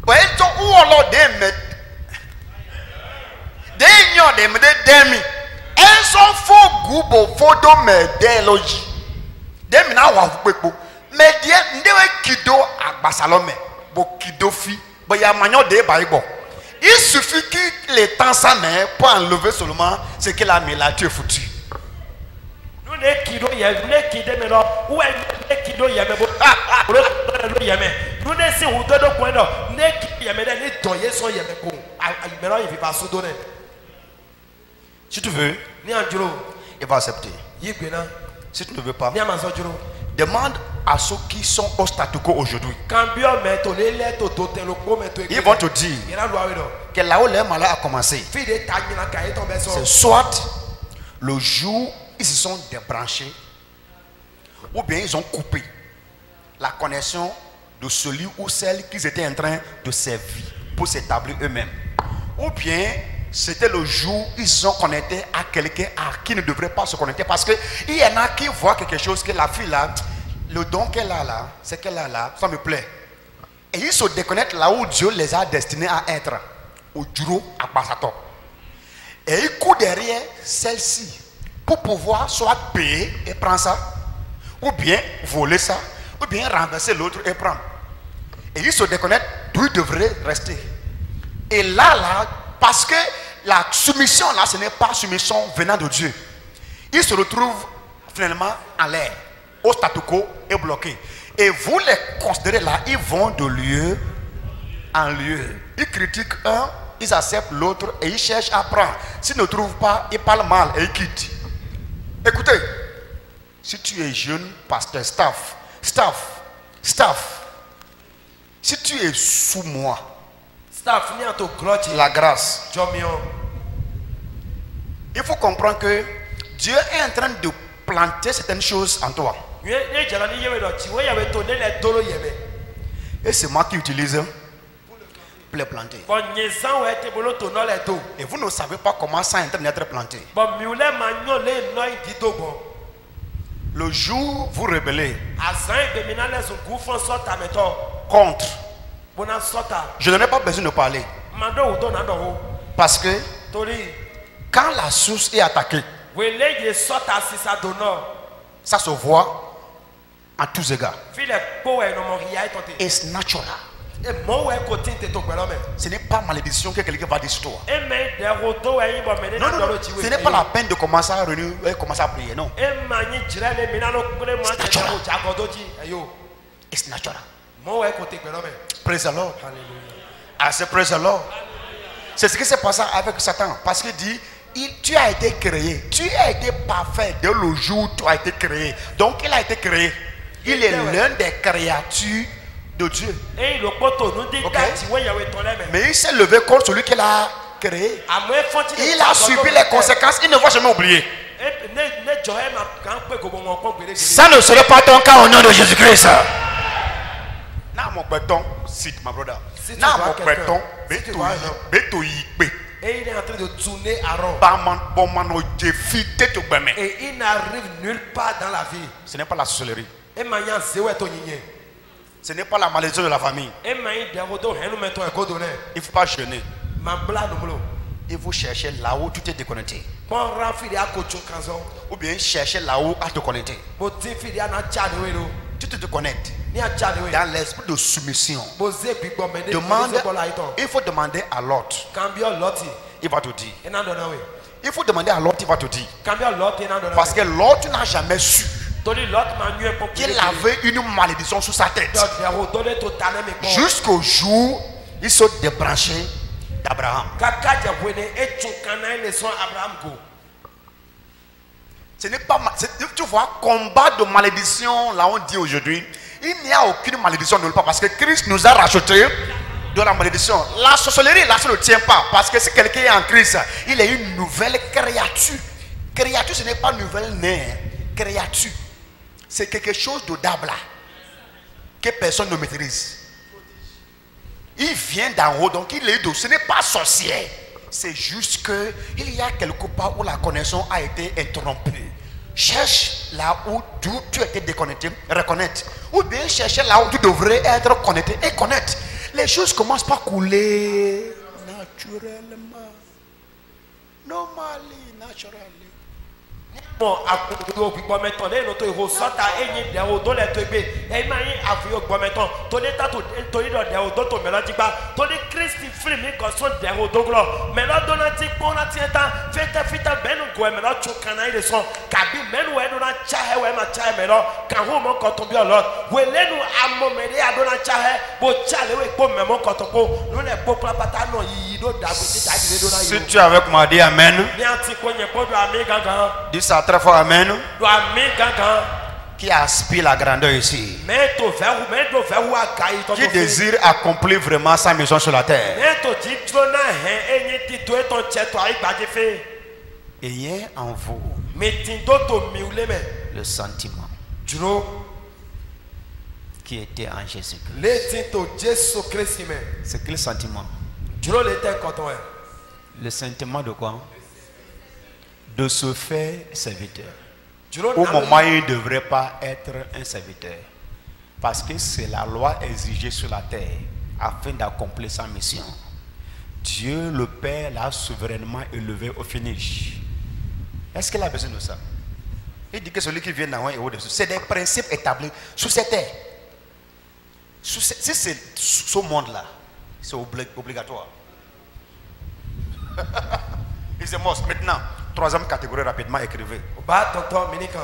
Wait, où on dem denyo dem de demi. Un son faux goubo fodo me délogie. Demi na wa fukpepo. Mais die ndewe kido agbasalome. Bo kido fi. Bo ya manyo de baïbo. Il suffit qu'il ait tant sa main pour enlever seulement ce qu'il a mis là, tu es foutu. Nous ne kido mais non. Où est kido yeme bo. Nous ne si ou de point non. Ne yeme de ni toye son yeme ko. Mais non, il va se donner. Si tu veux, il va accepter. Si tu ne veux pas, demande à ceux qui sont au statu quo aujourd'hui. Ils vont te dire que là où le mal a commencé, c'est soit le jour où ils se sont débranchés, ou bien ils ont coupé la connexion de celui ou celle qu'ils étaient en train de servir pour s'établir eux-mêmes. Ou bien c'était le jour où ils sont connectés à quelqu'un à qui ne devrait pas se connecter. Parce qu'il y en a qui voient quelque chose que la fille là, le don qu'elle a là, c'est qu'elle a là, ça me plaît. Et ils se déconnectent là où Dieu les a destinés à être. Au Duro, à Basato. Et ils courent derrière celle-ci pour pouvoir soit payer et prendre ça, ou bien voler ça, ou bien renverser l'autre et prendre. Et ils se déconnectent d'où ils devraient rester. Et là, parce que la soumission là, ce n'est pas soumission venant de Dieu. ils se retrouvent finalement en l'air, au statu quo et bloqués. Et vous les considérez là, ils vont de lieu en lieu. Ils critiquent un, ils acceptent l'autre et ils cherchent à apprendre. S'ils ne trouvent pas, ils parlent mal et ils quittent. Écoutez, si tu es jeune pasteur, staff, si tu es sous moi, la grâce, il faut comprendre que Dieu est en train de planter certaines choses en toi. Et c'est moi qui utilise pour les planter. Et vous ne savez pas comment ça est en train d'être planté. Le jour où vous rebellez contre, je n'en ai pas besoin de parler. Parce que quand la source est attaquée, ça se voit à tous égards. It's natural. Ce n'est pas malédiction que quelqu'un va dire sur toi. Non, ce n'est pas la peine de commencer à réunir et commencer à prier, non. It's natural. Praise the Lord. I say praise the Lord. C'est ce qui s'est passé avec Satan. Parce qu'il dit, tu as été créé. Tu as été parfait dès le jour où tu as été créé. Donc il a été créé. Il est l'un des créatures de Dieu. Okay. Mais il s'est levé contre celui qui l'a créé. Il a subi les conséquences. Il ne va jamais oublier. Ça ne serait pas ton cas au nom de Jésus-Christ. Sit, my brother. Et il est en train de tourner à rond. Et il n'arrive nulle part dans la vie. Ce n'est pas la sorcellerie. Ce n'est pas la malédiction de la famille. Il ne faut pas jeûner. Il faut chercher là où tu t'es déconnecté. Ou bien chercher là où à te connecter. Tu te déconnectes dans l'esprit de soumission. Il faut demander à l'autre. Il va te dire. Il faut demander à l'autre, il va te dire. Parce que l'autre n'a jamais su qu'il avait une malédiction sur sa tête. Jusqu'au jour il se débranchait d'Abraham. Ce n'est pas, tu vois, combat de malédiction, là on dit aujourd'hui, il n'y a aucune malédiction nulle part parce que Christ nous a racheté de la malédiction. La sorcellerie, là, ça ne tient pas parce que si quelqu'un est en Christ, il est une nouvelle créature. Créature, ce n'est pas une nouvelle née. Créature, c'est quelque chose de d'abla que personne ne maîtrise. Il vient d'en haut, donc il est d'eau. Ce n'est pas sorcier. C'est juste que il y a quelque part où la connexion a été interrompue. Cherche là où tu étais déconnecté, reconnaître. Ou bien chercher là où tu devrais être connecté et connaître. Les choses commencent par couler naturellement. Normally, naturally. Bon, si tu es avec moi, dis Amen. Dis ça très fort, Amen. Qui aspire la grandeur ici, qui désire accomplir vraiment sa mission sur la terre. Ayez en vous le sentiment qui était en Jésus-Christ. C'est quel sentiment? Le sentiment de quoi? De se faire serviteur. Au moment où il ne devrait pas être un serviteur. Parce que c'est la loi exigée sur la terre afin d'accomplir sa mission. Dieu le Père l'a souverainement élevé au finish. Est-ce qu'il a besoin de ça? Il dit que celui qui vient d'en haut est au-dessus. C'est des principes établis sur cette terre. Si c'est ce monde-là, c'est obligatoire. Il se montre maintenant. troisième catégorie, rapidement, écrivez. Ba tonton minikan.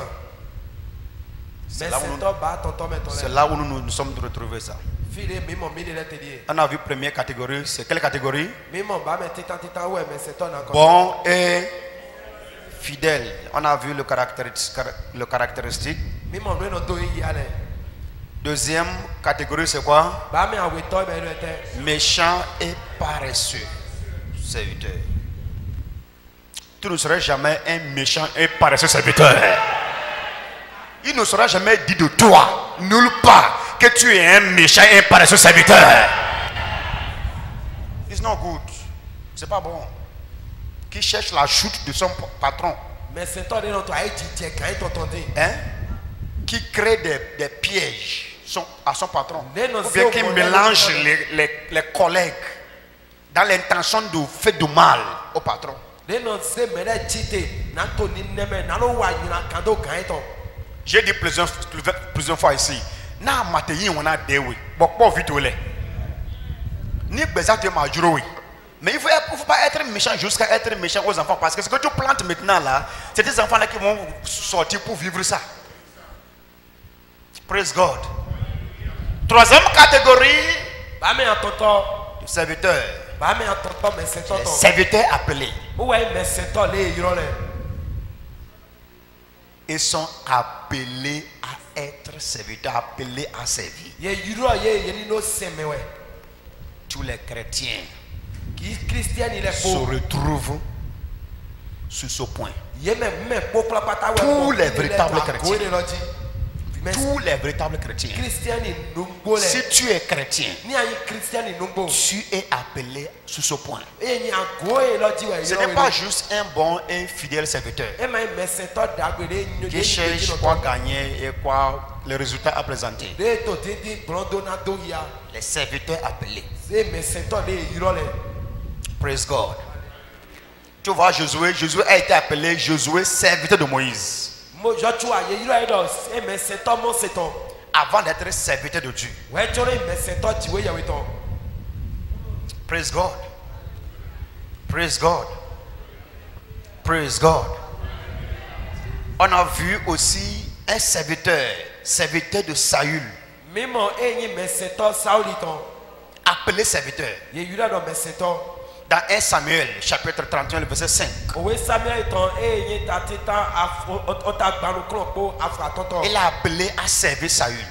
C'est Mais là où c'est nous- toi ba tonton mais ton. C'est là où nous sommes retrouvés ça. Fille mimo mini le te dit. On a vu première catégorie. C'est quelle catégorie? Mimo ba mais titan ouais mais c'est toi encore. Bon et fidèle. On a vu le caractéristique. Mimo no do yi ale. Deuxième catégorie, c'est quoi? Ba mais awe to be le te. Méchant et paresseux. Serviteur. Tu ne seras jamais un méchant et paresseux serviteur. Il ne sera jamais dit de toi, nulle part, que tu es un méchant et un paresseux serviteur. It's not good. C'est pas bon. Qui cherche la chute de son patron. Mais c'est toi de notre aïe dit quand il t'entendait. Hein? Qui crée des pièges à son patron. Les Ou bien qui mélange les collègues dans l'intention de faire du mal au patron. J'ai dit plusieurs fois ici. Na matéyi on a déwé. Bon, pas vite au lait. Ni bezate majuroui. Mais il ne faut pas être méchant jusqu'à être méchant aux enfants. Parce que ce que tu plantes maintenant là, c'est des enfants là qui vont sortir pour vivre ça. Praise God. Troisième catégorie de serviteurs. Les serviteurs appelés. Ils sont appelés à être serviteurs, appelés à servir. Tous les chrétiens se retrouvent sur ce point. Tous les véritables chrétiens. Tous les véritables chrétiens. Si tu es chrétien, tu es appelé sur ce point. Ce n'est pas juste un bon et fidèle serviteur qui cherche quoi gagner et quoi le résultat à présenter. Les serviteurs appelés. Praise God. Tu vois Josué, Josué a été appelé Josué serviteur de Moïse. Avant d'être serviteur de Dieu. Praise God. Praise God. Praise God. On a vu aussi un serviteur de Saül. Appelé serviteur. Dans 1 Samuel, chapitre 31, le verset 5. Il a appelé à servir Saül.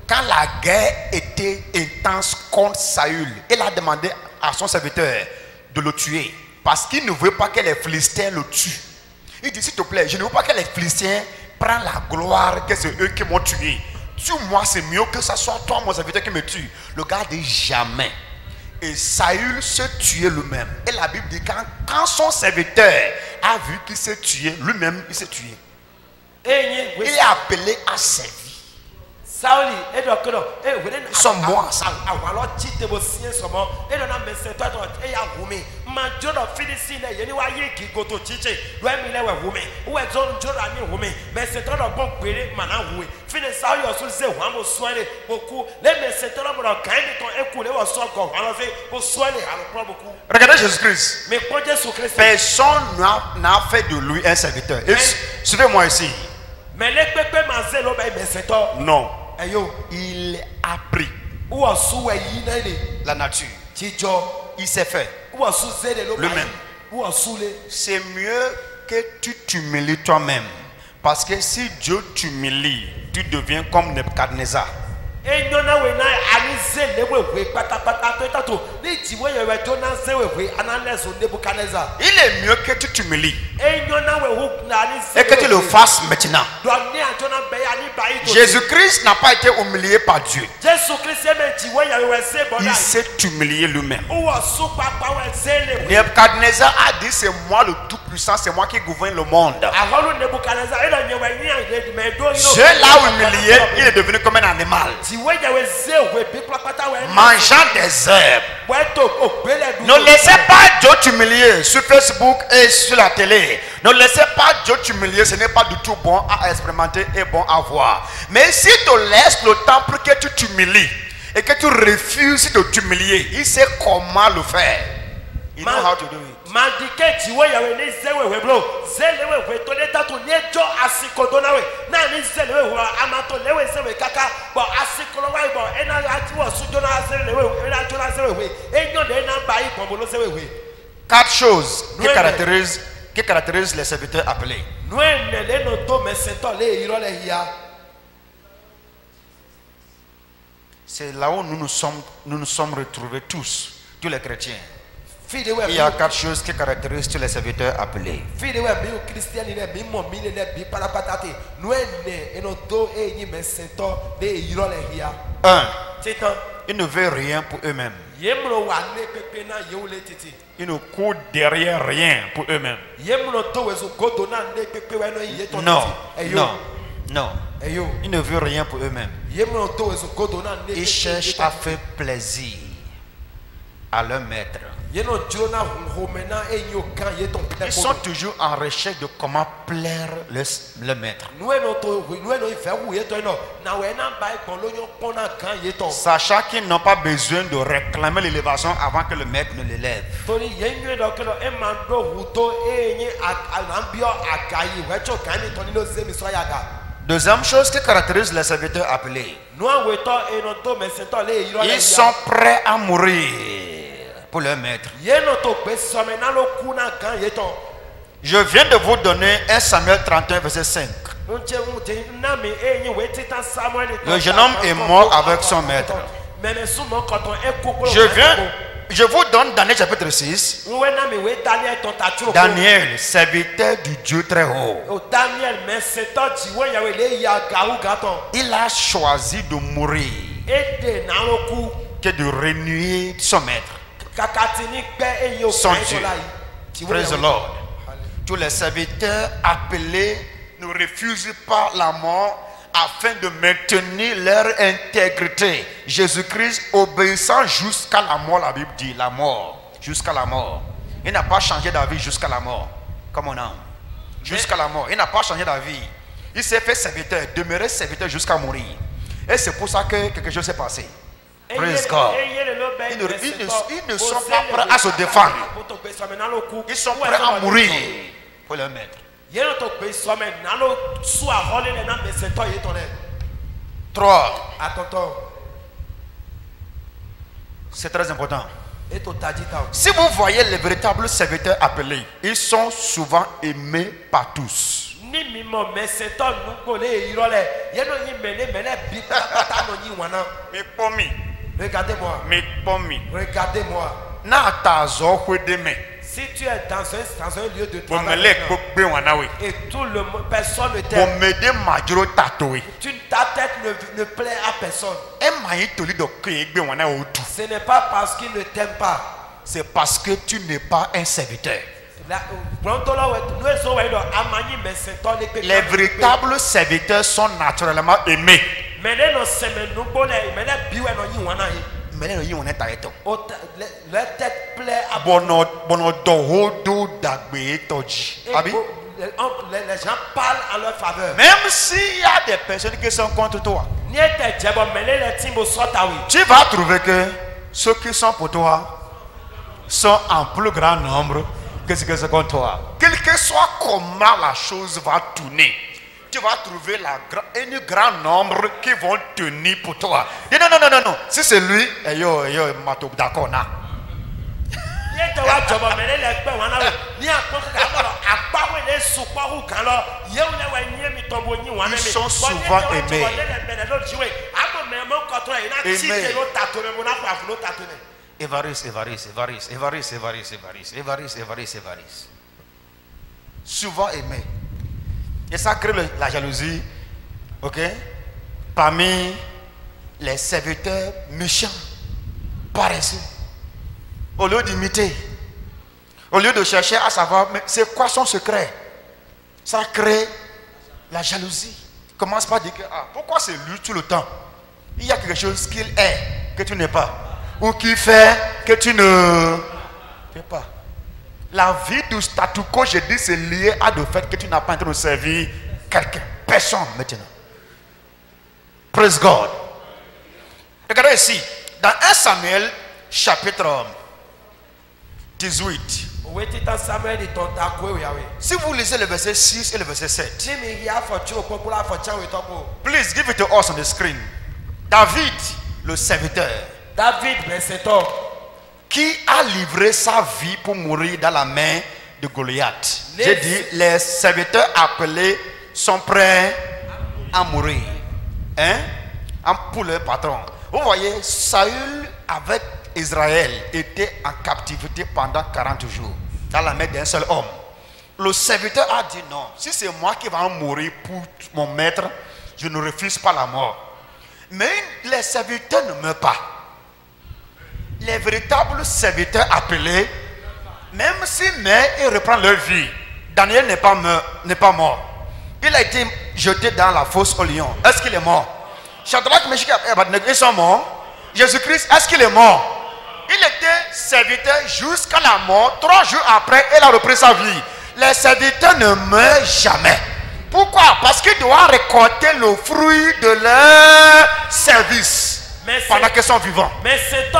Quand la guerre était intense contre Saül, il a demandé à son serviteur de le tuer. Parce qu'il ne veut pas que les Philistins le tuent. Il dit, s'il te plaît, je ne veux pas que les Philistins prennent la gloire que c'est eux qui m'ont tué. Tue-moi, c'est mieux que ce soit toi, mon serviteur, qui me tue. Le gars dit jamais. Et Saül se tuait lui-même. Et la Bible dit quand son serviteur a vu qu'il s'est tué, lui-même il s'est tué. Il est appelé à servir. Ils sont morts ensemble. Regardez Jésus-Christ. Personne n'a fait de lui un serviteur. Suivez-moi ici. Non. Il a pris la nature. Il s'est fait lui-même. C'est mieux que tu t'humilies toi-même. Parce que si Dieu t'humilie, tu deviens comme Nebuchadnezzar. Il est mieux que tu t'humilies et que tu le fasses maintenant. Jésus-Christ n'a pas été humilié par Dieu. Il s'est humilié lui-même. Nebuchadnezzar a dit, c'est moi le tout-puissant, c'est moi qui gouverne le monde. Je l'ai humilié, il est devenu comme un animal. Mangeant des herbes. Ne laissez pas Dieu t'humilier sur Facebook et sur la télé. Ne laissez pas Dieu t'humilier, ce n'est pas du tout bon à expérimenter et bon à voir. Mais si tu laisses le temps pour que tu t'humilies et que tu refuses de t'humilier, il sait comment le faire. You know how to do it. Mandike jiwe yawe ni zewe webro. Zelewe wetoleta tu nyejo asikodonawe. Na ni zelewe wa amato lewe zewe kaka. Bo asikolowa ibo ena atiwo sujona zelewe ena jona zewe we. Enyo de ena bai bombolo zewe we. 4 choses qui caractérisent les serviteurs appelés. Nuenele no to meseto le irole hia. C'est là où nous nous sommes retrouvés tous les chrétiens. Il y a 4 choses qui caractérisent tous les serviteurs appelés. 1. Ils ne veulent rien pour eux-mêmes. Ils ne courent derrière rien pour eux-mêmes. Non. Ils ne veulent rien pour eux-mêmes. Ils cherchent à faire plaisir à leur maître. Ils sont toujours en recherche de comment plaire le maître. Sachant qu'ils n'ont pas besoin de réclamer l'élévation avant que le maître ne l'élève. Deuxième chose qui caractérise les serviteurs appelés. Ils sont prêts à mourir pour leur maître. Je viens de vous donner 1 Samuel 31 verset 5. Le jeune homme est mort avec son maître. Je vous donne Daniel chapitre 6. Daniel, serviteur du Dieu très haut. Il a choisi de mourir que de renier son maître, son Dieu. Praise the Lord. Tous les serviteurs appelés ne refusent pas la mort afin de maintenir leur intégrité. Jésus-Christ obéissant jusqu'à la mort, la Bible dit, la mort, jusqu'à la mort. Il n'a pas changé d'avis jusqu'à la mort, comme on a. Jusqu'à la mort, il n'a pas changé d'avis. Il s'est fait serviteur, demeuré serviteur jusqu'à mourir. Et c'est pour ça que quelque chose s'est passé. Praise God. Ils ne sont pas prêts à se défendre. Ils sont prêts à mourir pour leur maître. 3. C'est très important. Si vous voyez les véritables serviteurs appelés, ils sont souvent aimés par tous. Regardez-moi. Si tu es dans un lieu de travail et tout le monde, personne ne t'aime, ta tête ne plaît à personne. Ce n'est pas parce qu'il ne t'aime pas, c'est parce que tu n'es pas un serviteur. Les véritables serviteurs sont naturellement aimés. Leur tête plaît à les gens parlent en leur faveur. Même s'il y a des personnes qui sont contre toi, tu vas trouver que ceux qui sont pour toi sont en plus grand nombre que ceux qui sont contre toi. Quel que soit comment la chose va tourner, tu vas trouver un grand nombre qui vont tenir pour toi. Dis non. Si c'est lui, d'accord. Ils sont souvent aimés. Évariste. Souvent aimé. Et ça crée la jalousie, ok, parmi les serviteurs méchants, paresseux. Au lieu d'imiter, au lieu de chercher à savoir, mais c'est quoi son secret, ça crée la jalousie. Commence par dire que, pourquoi c'est lui tout le temps? Il y a quelque chose qu'il est, que tu n'es pas, ou qu'il fait, que tu ne fais pas. La vie du statu quo, je dis, c'est lié à le fait que tu n'as pas en train de servir quelqu'un, personne maintenant. Praise God. Regardez ici, dans 1 Samuel chapitre 18. Si vous lisez le verset 6 et le verset 7, please give it to us on the screen. David, le serviteur, qui a livré sa vie pour mourir dans la main de Goliath. J'ai dit, les serviteurs appelés sont prêts à mourir. Hein? Pour leur patron. Vous voyez, Saül avec Israël était en captivité pendant 40 jours dans la main d'un seul homme. Le serviteur a dit non, si c'est moi qui vais en mourir pour mon maître, je ne refuse pas la mort. Mais les serviteurs ne meurent pas. Les véritables serviteurs appelés, même s'ils meurent, ils reprennent leur vie. Daniel n'est pas mort. Il a été jeté dans la fosse au lion. Est-ce qu'il est mort? Shadrach, Meshach et Abednego, ils sont morts. Jésus-Christ, est-ce qu'il est mort? Il était serviteur jusqu'à la mort. 3 jours après, il a repris sa vie. Les serviteurs ne meurent jamais. Pourquoi? Parce qu'ils doivent récolter le fruit de leur service pendant qu'ils sont vivants. Mais c'est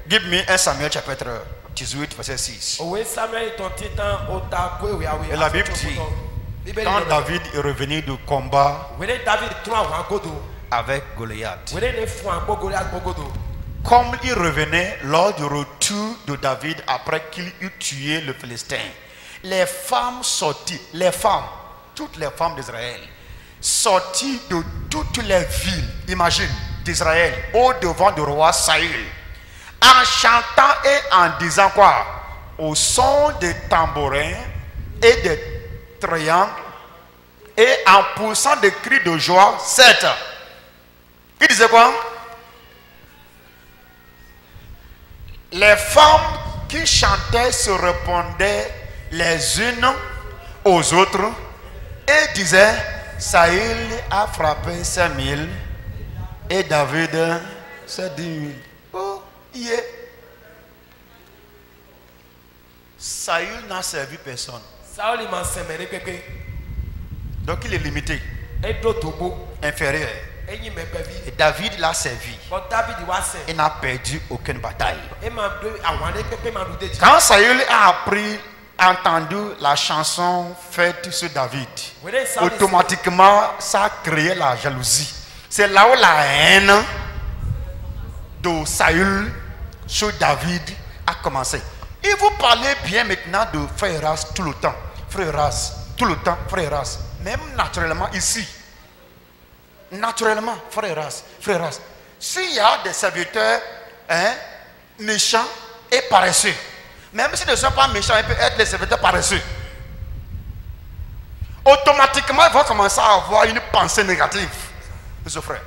give me 1 Samuel chapitre 18 verset 6. Et la Bible dit, quand David est revenu du combat avec Goliath, comme il revenait lors du retour de David après qu'il eut tué le Philistin, les femmes sorties, toutes les femmes d'Israël, sorties de toutes les villes, imagine, d'Israël, au devant du roi Saül, en chantant et en disant quoi? Au son des tambourins et des triangles et en poussant des cris de joie, 7. Il disait quoi? Les femmes qui chantaient se répondaient les unes aux autres et disaient, Saül a frappé 5000 et David c'est 10 000. Oh, yeah. Saül n'a servi personne. Donc il est limité, inférieur. Et David l'a servi. Il n'a perdu aucune bataille. Quand Saül a entendu la chanson faite sur David, automatiquement ça a créé la jalousie. C'est là où la haine de Saül sur David a commencé. Et vous parlez bien maintenant de frères tout le temps. Frères tout le temps, frères. Même naturellement ici. Naturellement, frères. S'il y a des serviteurs méchants et paresseux, même s'ils ne sont pas méchants, ils peuvent être des serviteurs paresseux. Automatiquement, ils vont commencer à avoir une pensée négative. Mes frères,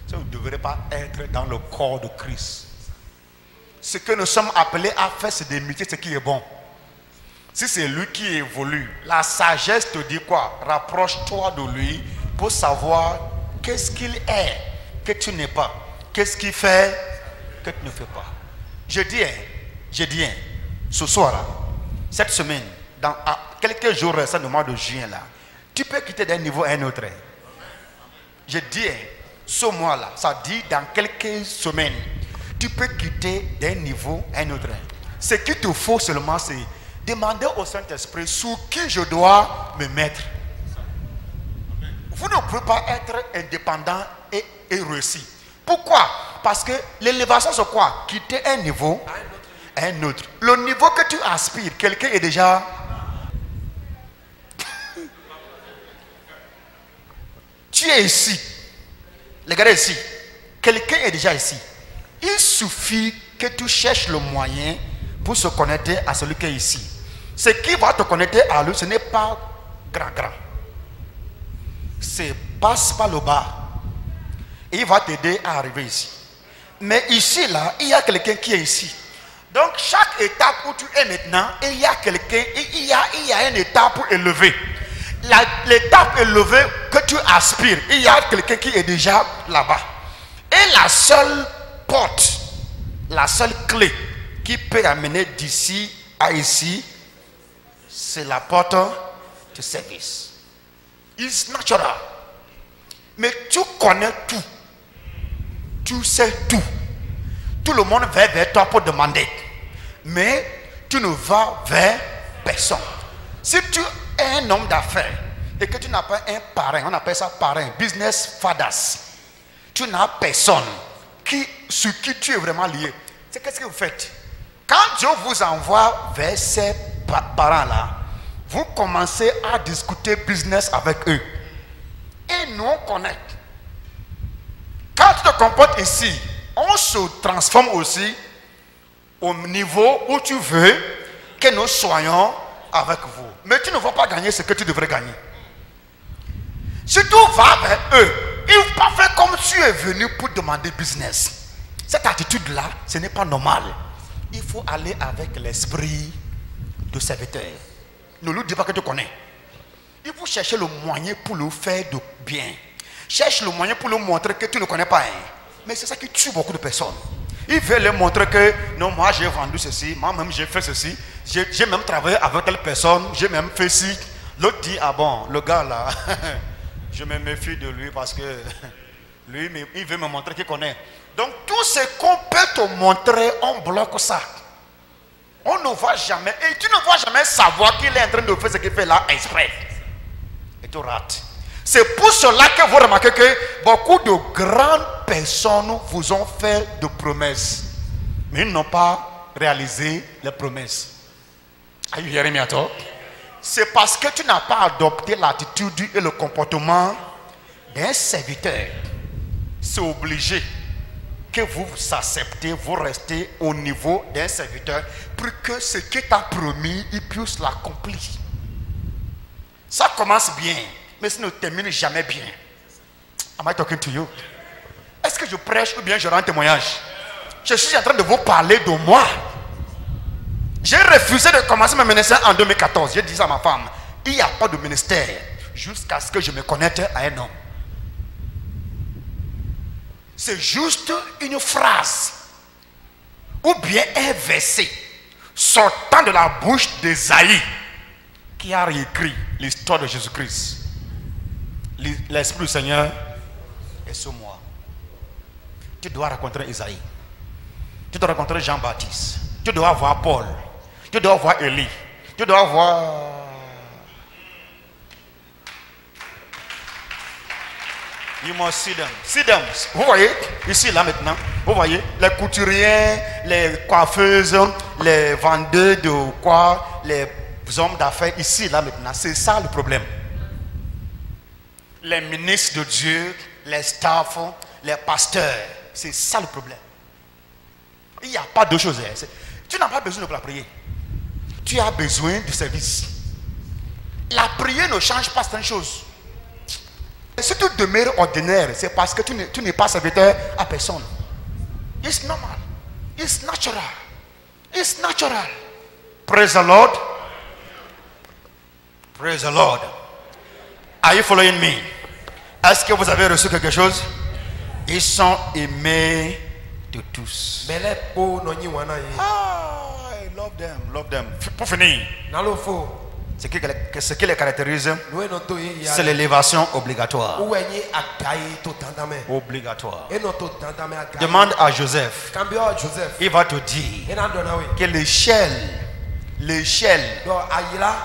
vous ne devrez pas être dans le corps de Christ. Ce que nous sommes appelés à faire, c'est d'imiter ce qui est bon. Si c'est lui qui évolue, la sagesse te dit quoi? Rapproche-toi de lui pour savoir qu'est-ce qu'il est que tu n'es pas. Qu'est-ce qu'il fait que tu ne fais pas. Je dis, ce soir-là, cette semaine, dans quelques jours restants du mois de juin, là, tu peux quitter d'un niveau à un autre. Je dis, ce mois-là, ça dit dans quelques semaines, tu peux quitter d'un niveau à un autre. Ce qu'il te faut seulement, c'est demander au Saint-Esprit sur qui je dois me mettre. Vous ne pouvez pas être indépendant et réussi. Pourquoi? Parce que l'élévation, c'est quoi? Quitter un niveau à un autre. Le niveau que tu aspires, quelqu'un est déjà... Tu es ici. Regardez ici. Quelqu'un est déjà ici. Il suffit que tu cherches le moyen pour se connecter à celui qui est ici. Ce qui va te connecter à lui, ce n'est pas grand. C'est passe par le bas. Et il va t'aider à arriver ici. Mais ici, là, il y a quelqu'un qui est ici. Donc, chaque étape où tu es maintenant, il y a quelqu'un, il y a une étape pour élever. L'étape élevée que tu aspires, il y a quelqu'un qui est déjà là-bas. Et la seule porte, la seule clé qui peut amener d'ici à ici, c'est la porte de service. It's natural. Mais tu connais tout. tu sais tout. Tout le monde va vers toi pour demander. Mais tu ne vas vers personne. Si tu es un homme d'affaires et que tu n'as pas un parrain, on appelle ça parrain, business fathers, tu n'as personne sur qui tu es vraiment lié. C'est qu'est-ce que vous faites? Quand Dieu vous envoie vers ces parents-là, vous commencez à discuter business avec eux. Et nous, on connaît. Quand tu te comportes ici, on se transforme aussi au niveau où tu veux que nous soyons avec vous. Mais tu ne vas pas gagner ce que tu devrais gagner. Si tu vas vers eux, ils ne vont pas faire comme tu es venu pour demander business. Cette attitude-là, ce n'est pas normal. Il faut aller avec l'esprit de serviteur. Ne lui dis pas que tu connais. Il faut chercher le moyen pour le faire de bien. Cherche le moyen pour lui montrer que tu ne connais pas. Mais c'est ça qui tue beaucoup de personnes. Il veut leur montrer que non, moi j'ai vendu ceci, moi-même j'ai fait ceci, j'ai même travaillé avec telle personne, j'ai même fait ci. L'autre dit, ah bon, le gars là, je me méfie de lui parce que lui, il veut me montrer qu'il connaît. Donc tout ce qu'on peut te montrer, on bloque ça. On ne va jamais, et tu ne vas jamais savoir qu'il est en train de faire ce qu'il fait là exprès. Et tu rates. C'est pour cela que vous remarquez que beaucoup de grandes personnes vous ont fait de promesses, mais ils n'ont pas réalisé les promesses. Are you hearing me at all? C'est parce que tu n'as pas adopté l'attitude et le comportement d'un serviteur. C'est obligé que vous acceptez, vous restez au niveau d'un serviteur pour que ce qui t'a promis, il puisse l'accomplir. Ça commence bien, mais ça ne termine jamais bien. Am I talking to you? Est-ce que je prêche ou bien je rends un témoignage? Je suis en train de vous parler de moi. J'ai refusé de commencer mon ministère en 2014. J'ai dit à ma femme, il n'y a pas de ministère jusqu'à ce que je me connecte à un homme. C'est juste une phrase ou bien un verset sortant de la bouche d'Ésaïe qui a réécrit l'histoire de Jésus-Christ. L'Esprit du Seigneur est sur moi. Tu dois rencontrer Isaïe. Tu dois rencontrer Jean-Baptiste. Tu dois voir Paul. Tu dois voir Élie. Tu dois voir... You must see them. See them. Vous voyez, ici, là, maintenant, vous voyez, les couturiers, les coiffeuses, les vendeurs de quoi, les hommes d'affaires, ici, là, maintenant, c'est ça le problème. Les ministres de Dieu, les staffs, les pasteurs, c'est ça le problème. Il n'y a pas de choses. Tu n'as pas besoin de la prière. Tu as besoin du service. La prière ne change pas certaines choses. Si tu demeures ordinaire, c'est parce que tu n'es pas serviteur à personne. It's normal. It's natural. It's natural. Praise the Lord. Praise the Lord. Are you following me? Est-ce que vous avez reçu quelque chose? Ils sont aimés de tous. Ah, I love them, love them. Pour finir, ce qui les caractérise, c'est l'élévation obligatoire. Obligatoire. Demande à Joseph. Il va te dire que l'échelle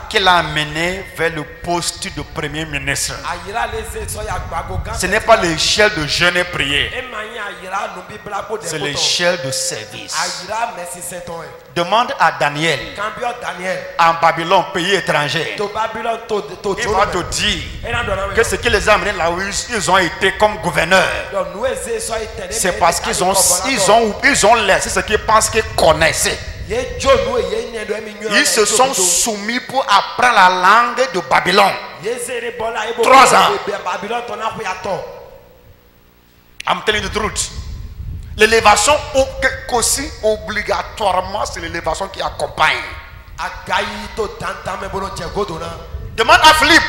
qu'il a amené vers le poste de premier ministre, ce n'est pas l'échelle de jeûne et prière, c'est l'échelle de service. Demande à Daniel en Babylone, pays étranger. Il va te dire que ce qui les a amenés là où ils ont été comme gouverneurs, c'est parce qu'ils ont laissé ce qu'ils pensent qu'ils connaissaient. Ils se sont soumis pour apprendre la langue de Babylone. 3 ans. I'm telling the truth. L'élévation aussi obligatoirement, c'est l'élévation qui accompagne. Demande à Philippe.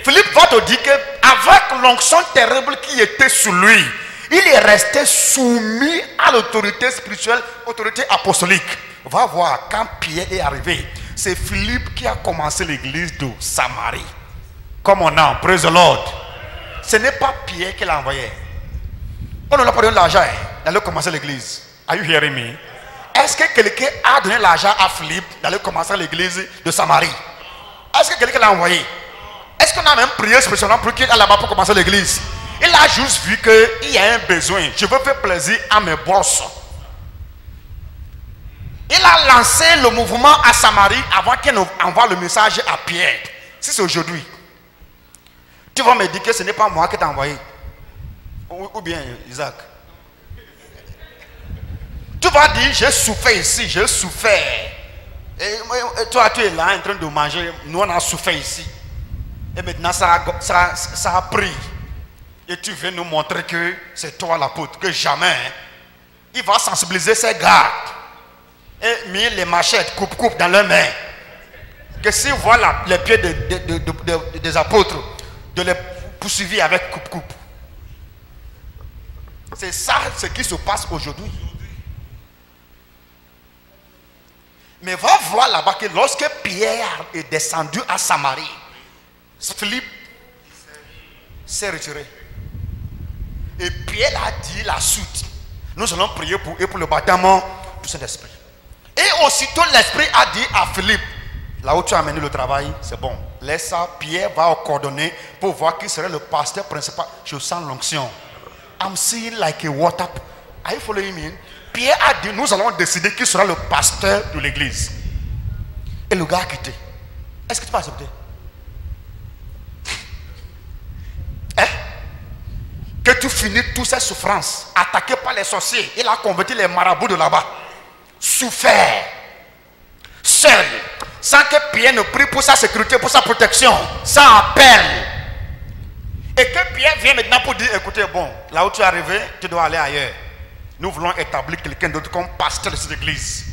Philippe va te dire qu'avec l'onction terrible qui était sur lui, il est resté soumis à l'autorité spirituelle, autorité apostolique. On va voir, quand Pierre est arrivé, c'est Philippe qui a commencé l'église de Samarie. Comme on a, praise the Lord. Ce n'est pas Pierre qui l'a envoyé. On ne l'a pas donné l'argent d'aller commencer l'église. Are you hearing me? Est-ce que quelqu'un a donné l'argent à Philippe d'aller commencer l'église de Samarie? Est-ce que quelqu'un l'a envoyé? Est-ce qu'on a même prié spécialement pour qu'il aille là-bas pour commencer l'église? Il a juste vu qu'il y a un besoin. Je veux faire plaisir à mes boss. Il a lancé le mouvement à Samarie avant qu'il envoie le message à Pierre. Si c'est aujourd'hui, tu vas me dire que ce n'est pas moi qui t'ai envoyé. Ou bien Isaac. Tu vas dire, j'ai souffert ici, j'ai souffert. Et toi, tu es là en train de manger. Nous, on a souffert ici. Et maintenant, ça a pris. Et tu veux nous montrer que c'est toi l'apôtre. Que jamais, il va sensibiliser ses gars. Et mis les machettes, coupe dans leurs mains. Que s'ils voient les pieds des apôtres, de les poursuivre avec coupe. C'est ça ce qui se passe aujourd'hui. Mais va voir là-bas que lorsque Pierre est descendu à Samarie, Philippe s'est retiré. Et Pierre a dit la suite. Nous allons prier pour eux pour le baptême du Saint-Esprit. Et aussitôt l'Esprit a dit à Philippe, là où tu as amené le travail, c'est bon. Laisse ça, Pierre va coordonner pour voir qui serait le pasteur principal. Je sens l'onction. I'm seeing like a water. Are you following me? Pierre a dit, nous allons décider qui sera le pasteur de l'église. Et le gars a quitté. Est-ce que tu peux accepter? Hein? Que tu finis toutes ces souffrances, attaqué par les sorciers. Il a converti les marabouts de là-bas. Souffert. Seul. Sans que Pierre ne prie pour sa sécurité, pour sa protection. Sans appel. Et que Pierre vient maintenant pour dire, écoutez, bon, là où tu es arrivé, tu dois aller ailleurs. Nous voulons établir quelqu'un d'autre comme pasteur de cette église.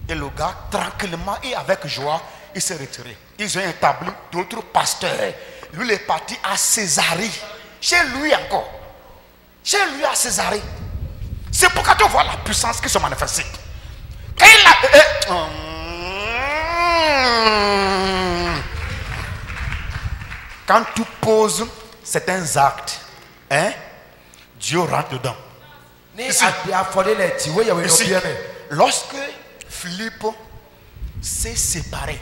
Et le gars, tranquillement et avec joie, il s'est retiré. Ils ont établi d'autres pasteurs. Lui, il est parti à Césarée. Chez lui encore. Chez lui à Césarée. C'est pourquoi tu vois la puissance qui se manifeste. Quand il a... Quand tu poses certains actes, hein, Dieu rentre dedans. Ici, lorsque Philippe s'est séparé,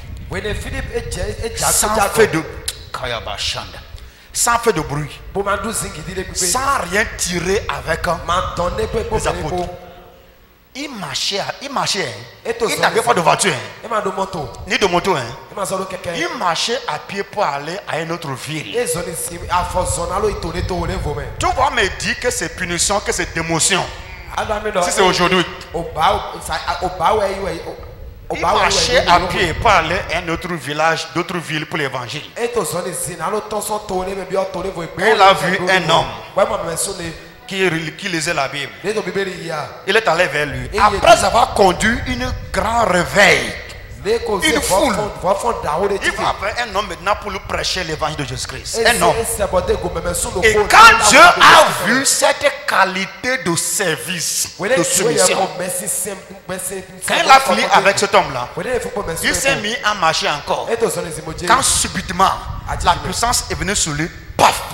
sans faire de bruit, sans rien tirer avec les apôtres, il marchait, il n'avait pas de voiture, ni de moto, il marchait à pied pour aller à une autre ville. Tu vas me dire que c'est punition, que c'est démotion. Si c'est aujourd'hui, il marchait à pied pour aller à un autre village, d'autres villes pour l'évangile. Il a vu un homme qui lisait la Bible. Il est allé vers lui. Après avoir conduit une grand réveil, une foule, il va après un homme maintenant pour lui prêcher l'évangile de Jésus-Christ. Un homme. Et quand Dieu a vu cette qualité de service, de soumission, quand il a fini avec cet homme-là, il s'est mis à marcher encore. Quand subitement la puissance est venue sur lui, paf,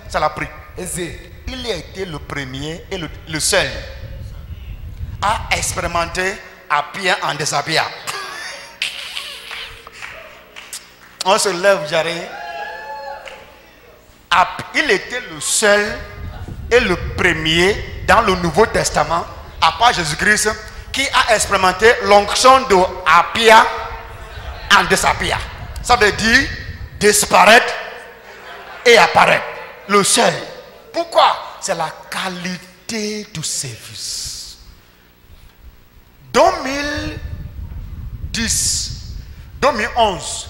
ça l'a pris. Il a été le premier et le seul à expérimenter à pied en déshabillé. On se lève, j'arrive. Il était le seul et le premier dans le Nouveau Testament, à part Jésus-Christ, qui a expérimenté l'onction de Apia en déshabillé. Ça veut dire disparaître et apparaître. Le seul. Pourquoi? C'est la qualité du service. 2010, 2011,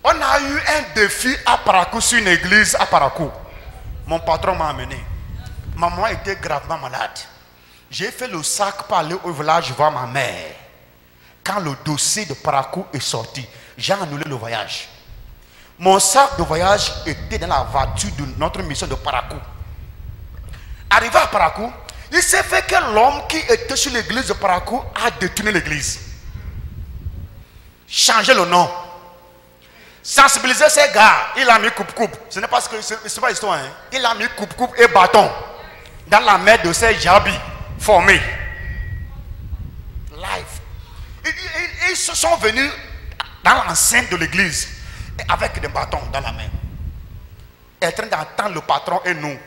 on a eu un défi à Parakou sur une église à Parakou. Mon patron m'a amené. Maman était gravement malade. J'ai fait le sac pour aller au village voir ma mère. Quand le dossier de Parakou est sorti, j'ai annulé le voyage. Mon sac de voyage était dans la voiture de notre mission de Parakou. Arrivé à Parakou, il s'est fait que l'homme qui était sur l'église de Parakou a détourné l'église. Changé le nom. Sensibiliser ces gars. Il a mis coupe-coupe. Ce n'est pas ce que c'est pas histoire. Hein. Il a mis coupe-coupe et bâton. dans la mer de ces Jabi formés. Live. Ils se sont venus dans l'enceinte de l'église avec des bâtons dans la main. Ils sont en train d'attendre le patron et nous.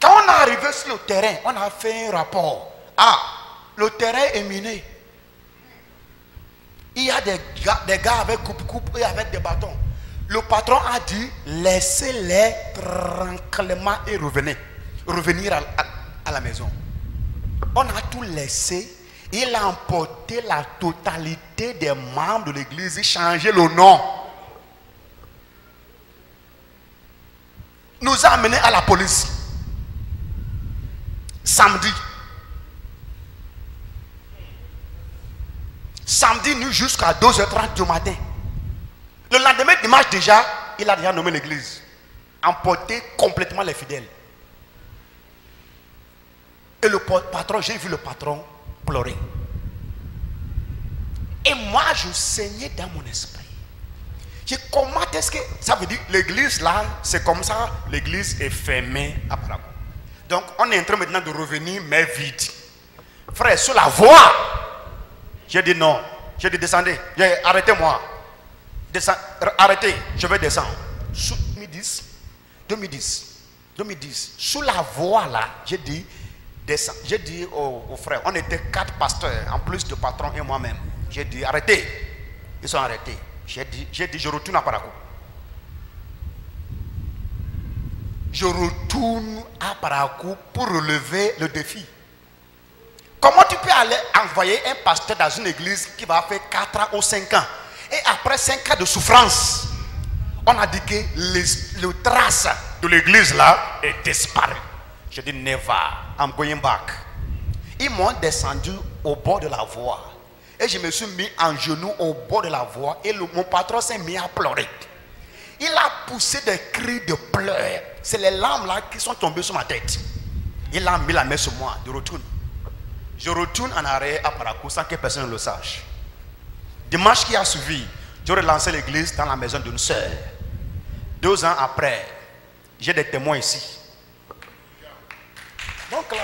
Quand on est arrivé sur le terrain, on a fait un rapport. Ah, le terrain est miné. Il y a des gars avec coupe-coupe et avec des bâtons. Le patron a dit, laissez-les tranquillement et revenir à la maison. On a tout laissé. Il a emporté la totalité des membres de l'église et changé le nom. Nous a amenés à la police. Samedi. Samedi, nous jusqu'à 2h30 du matin. Le lendemain dimanche déjà, il a déjà nommé l'église. Emporté complètement les fidèles. Et le patron, j'ai vu le patron pleurer. Et moi, je saignais dans mon esprit. Comment est-ce que ça veut dire l'église là, c'est comme ça, l'église est fermée à Parakou. Donc on est en train maintenant de revenir, mais vide. Frère, sur la voie, j'ai dit non. J'ai dit descendez, arrêtez-moi. Arrêtez, je vais descendre. 2010. Sous la voie là, j'ai dit descends. J'ai dit aux frères, on était 4 pasteurs, en plus de patron et moi-même. J'ai dit arrêtez. Ils sont arrêtés. J'ai dit je retourne à Parakou. Je retourne à Parakou pour relever le défi. Comment tu peux aller envoyer un pasteur dans une église qui va faire 4 ans ou 5 ans et après 5 ans de souffrance, on a dit que le trace de l'église là est disparu. Je dis never, I'm going back. Ils m'ont descendu au bord de la voie et je me suis mis en genoux au bord de la voie et mon patron s'est mis à pleurer. Il a poussé des cris de pleurs. C'est les larmes là qui sont tombées sur ma tête. Il a mis la main sur moi. Je retourne en arrêt à Parakou sans que personne ne le sache. Dimanche qui a suivi, j'ai relancé l'église dans la maison d'une soeur. 2 ans après, j'ai des témoins ici. Donc là,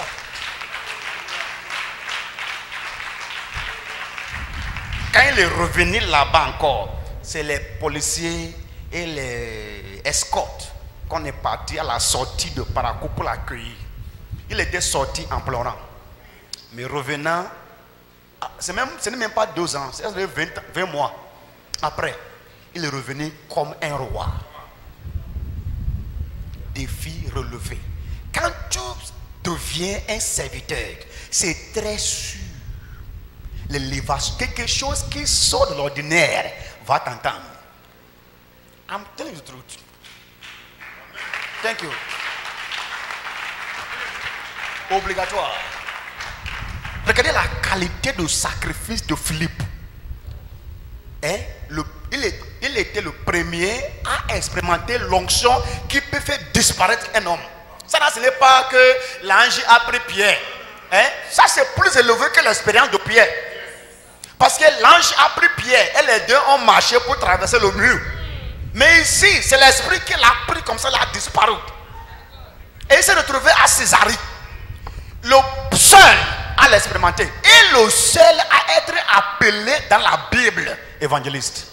quand il est revenu là-bas encore, c'est les policiers et les escortes qu'on est parti à la sortie de Parakou pour l'accueillir. Il était sorti en pleurant. Mais revenant, ce n'est même pas 2 ans, c'est 20 mois après, il est revenu comme un roi. Défi relevé. Quand tu deviens un serviteur, c'est très sûr. L'élévation, quelque chose qui sort de l'ordinaire va t'entendre. I'm telling you the truth. Thank you. Obligatoire. Regardez la qualité de sacrifice de Philippe. Hein? Il était le premier à expérimenter l'onction qui peut faire disparaître un homme. Ça, ce n'est pas que l'ange a pris Pierre. Hein? Ça, c'est plus élevé que l'expérience de Pierre. Parce que l'ange a pris Pierre et les deux ont marché pour traverser le mur. Mais ici, c'est l'esprit qui l'a pris comme ça, il a disparu. Et il s'est retrouvé à Césarée. Le seul à l'expérimenter. Et le seul à être appelé dans la Bible évangéliste.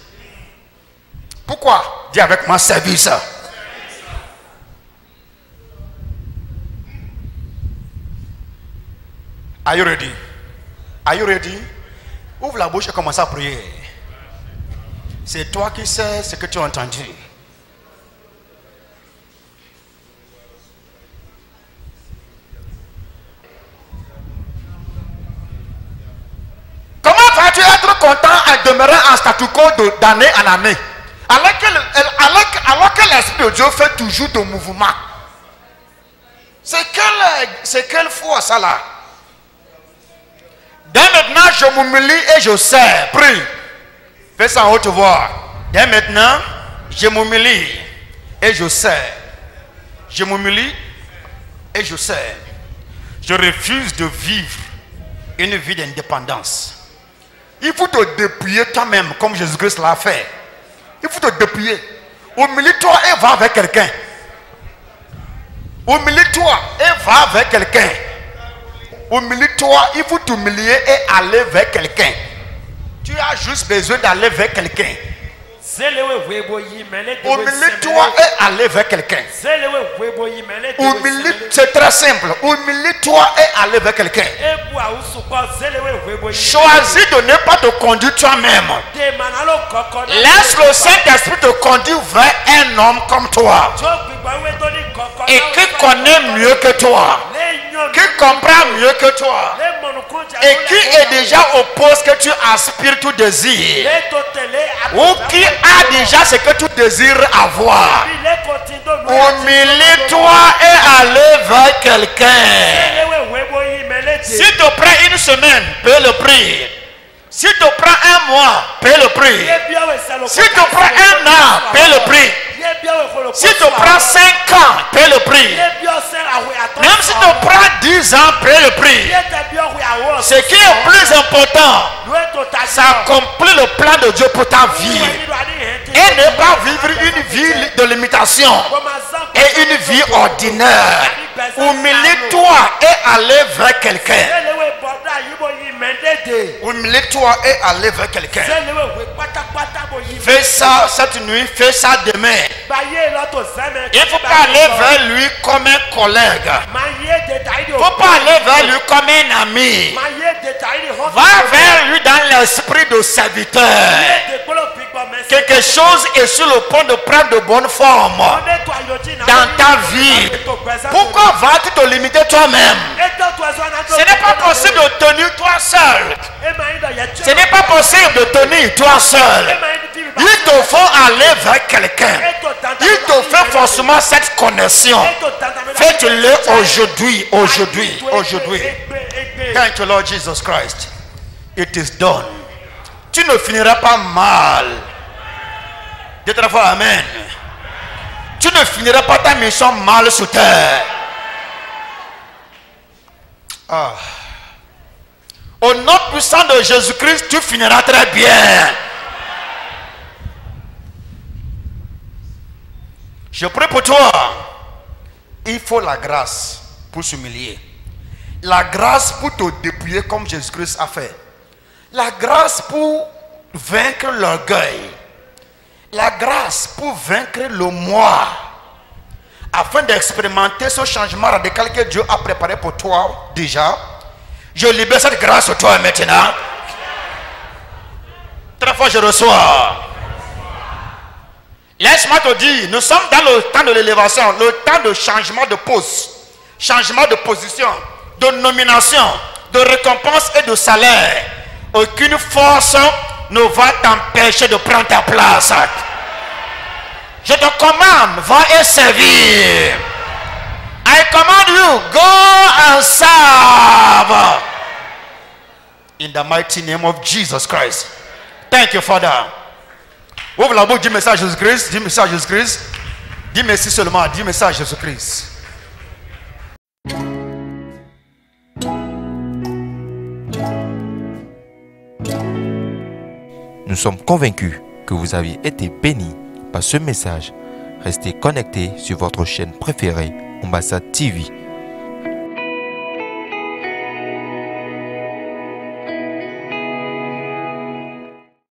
Pourquoi? Dis avec moi, service. Are you ready? Are you ready? Ouvre la bouche et commence à prier. C'est toi qui sais ce que tu as entendu. Comment vas-tu être content en demeurant en statu quo d'année en année? Alors que l'Esprit de Dieu fait toujours de mouvement. C'est quelle foi ça là? Dès maintenant, je m'humilie et je sers. Prie. Fais ça en haute voix. Dès maintenant, je m'humilie et je sers. Je m'humilie et je sers. Je refuse de vivre une vie d'indépendance. Il faut te dépouiller toi-même comme Jésus-Christ l'a fait. Il faut te dépouiller. Humilie-toi et va avec quelqu'un. Humilie-toi et va vers quelqu'un. Humilie-toi, il faut t'humilier et aller vers quelqu'un. Tu as juste besoin d'aller vers quelqu'un. Humilie-toi et aller vers quelqu'un. C'est très simple. Humilie-toi et aller vers quelqu'un. Choisis de ne pas te conduire toi-même. Laisse le Saint-Esprit te conduire vers un homme comme toi. Et qui connaît mieux que toi. Qui comprend mieux que toi. Et qui est déjà au poste que tu aspires, tu désires. Ou qui a déjà ce que tu désires avoir. Humilie-toi et allez vers quelqu'un. Si tu prends une semaine, paie le prix. Si tu prends un mois, paie le prix. Si tu prends un an, paie le prix. Si tu prends 5 ans, paie le prix. Même si tu prends 10 ans, paie le prix. Ce qui est plus important, c'est accomplir le plan de Dieu pour ta vie. Et ne pas vivre une vie de limitation et une vie ordinaire. Humilie-toi et allez vers quelqu'un. Humilie-toi et allez vers quelqu'un. Fais ça cette nuit, fais ça demain. Il ne faut pas aller vers lui comme un collègue. Il ne faut pas aller vers lui comme un ami. Va vers lui dans l'esprit de serviteur. Quelque chose est sur le point de prendre de bonnes formes dans ta vie. Pourquoi vas-tu te limiter toi-même? Ce n'est pas possible de tenir toi seul. Ce n'est pas possible de tenir toi seul. Il te faut aller vers quelqu'un. Il te fait forcément cette connexion. Faites-le aujourd'hui, aujourd'hui, aujourd'hui. Thank you, Lord Jesus Christ. It is done. Tu ne finiras pas mal. Dieu te fois amen. Tu ne finiras pas ta mission mal sur terre. Ah. Au nom puissant de Jésus-Christ, tu finiras très bien. Je prie pour toi. Il faut la grâce pour s'humilier. La grâce pour te dépouiller comme Jésus-Christ a fait. La grâce pour vaincre l'orgueil. La grâce pour vaincre le moi. Afin d'expérimenter ce changement radical que Dieu a préparé pour toi déjà. Je libère cette grâce sur toi maintenant. Très fort je reçois. Laisse-moi te dire, nous sommes dans le temps de l'élévation, le temps de changement de poste, changement de position, de nomination, de récompense et de salaire. Aucune force ne va t'empêcher de prendre ta place. Je te commande, va et servir. I command you, go and serve. In the mighty name of Jesus Christ. Thank you, Father. Ouvre la bouche, dis merci à Jésus-Christ, dis merci à Jésus-Christ. Dis merci seulement, dis merci à Jésus-Christ. Nous sommes convaincus que vous avez été bénis par ce message. Restez connectés sur votre chaîne préférée, Ambassade TV.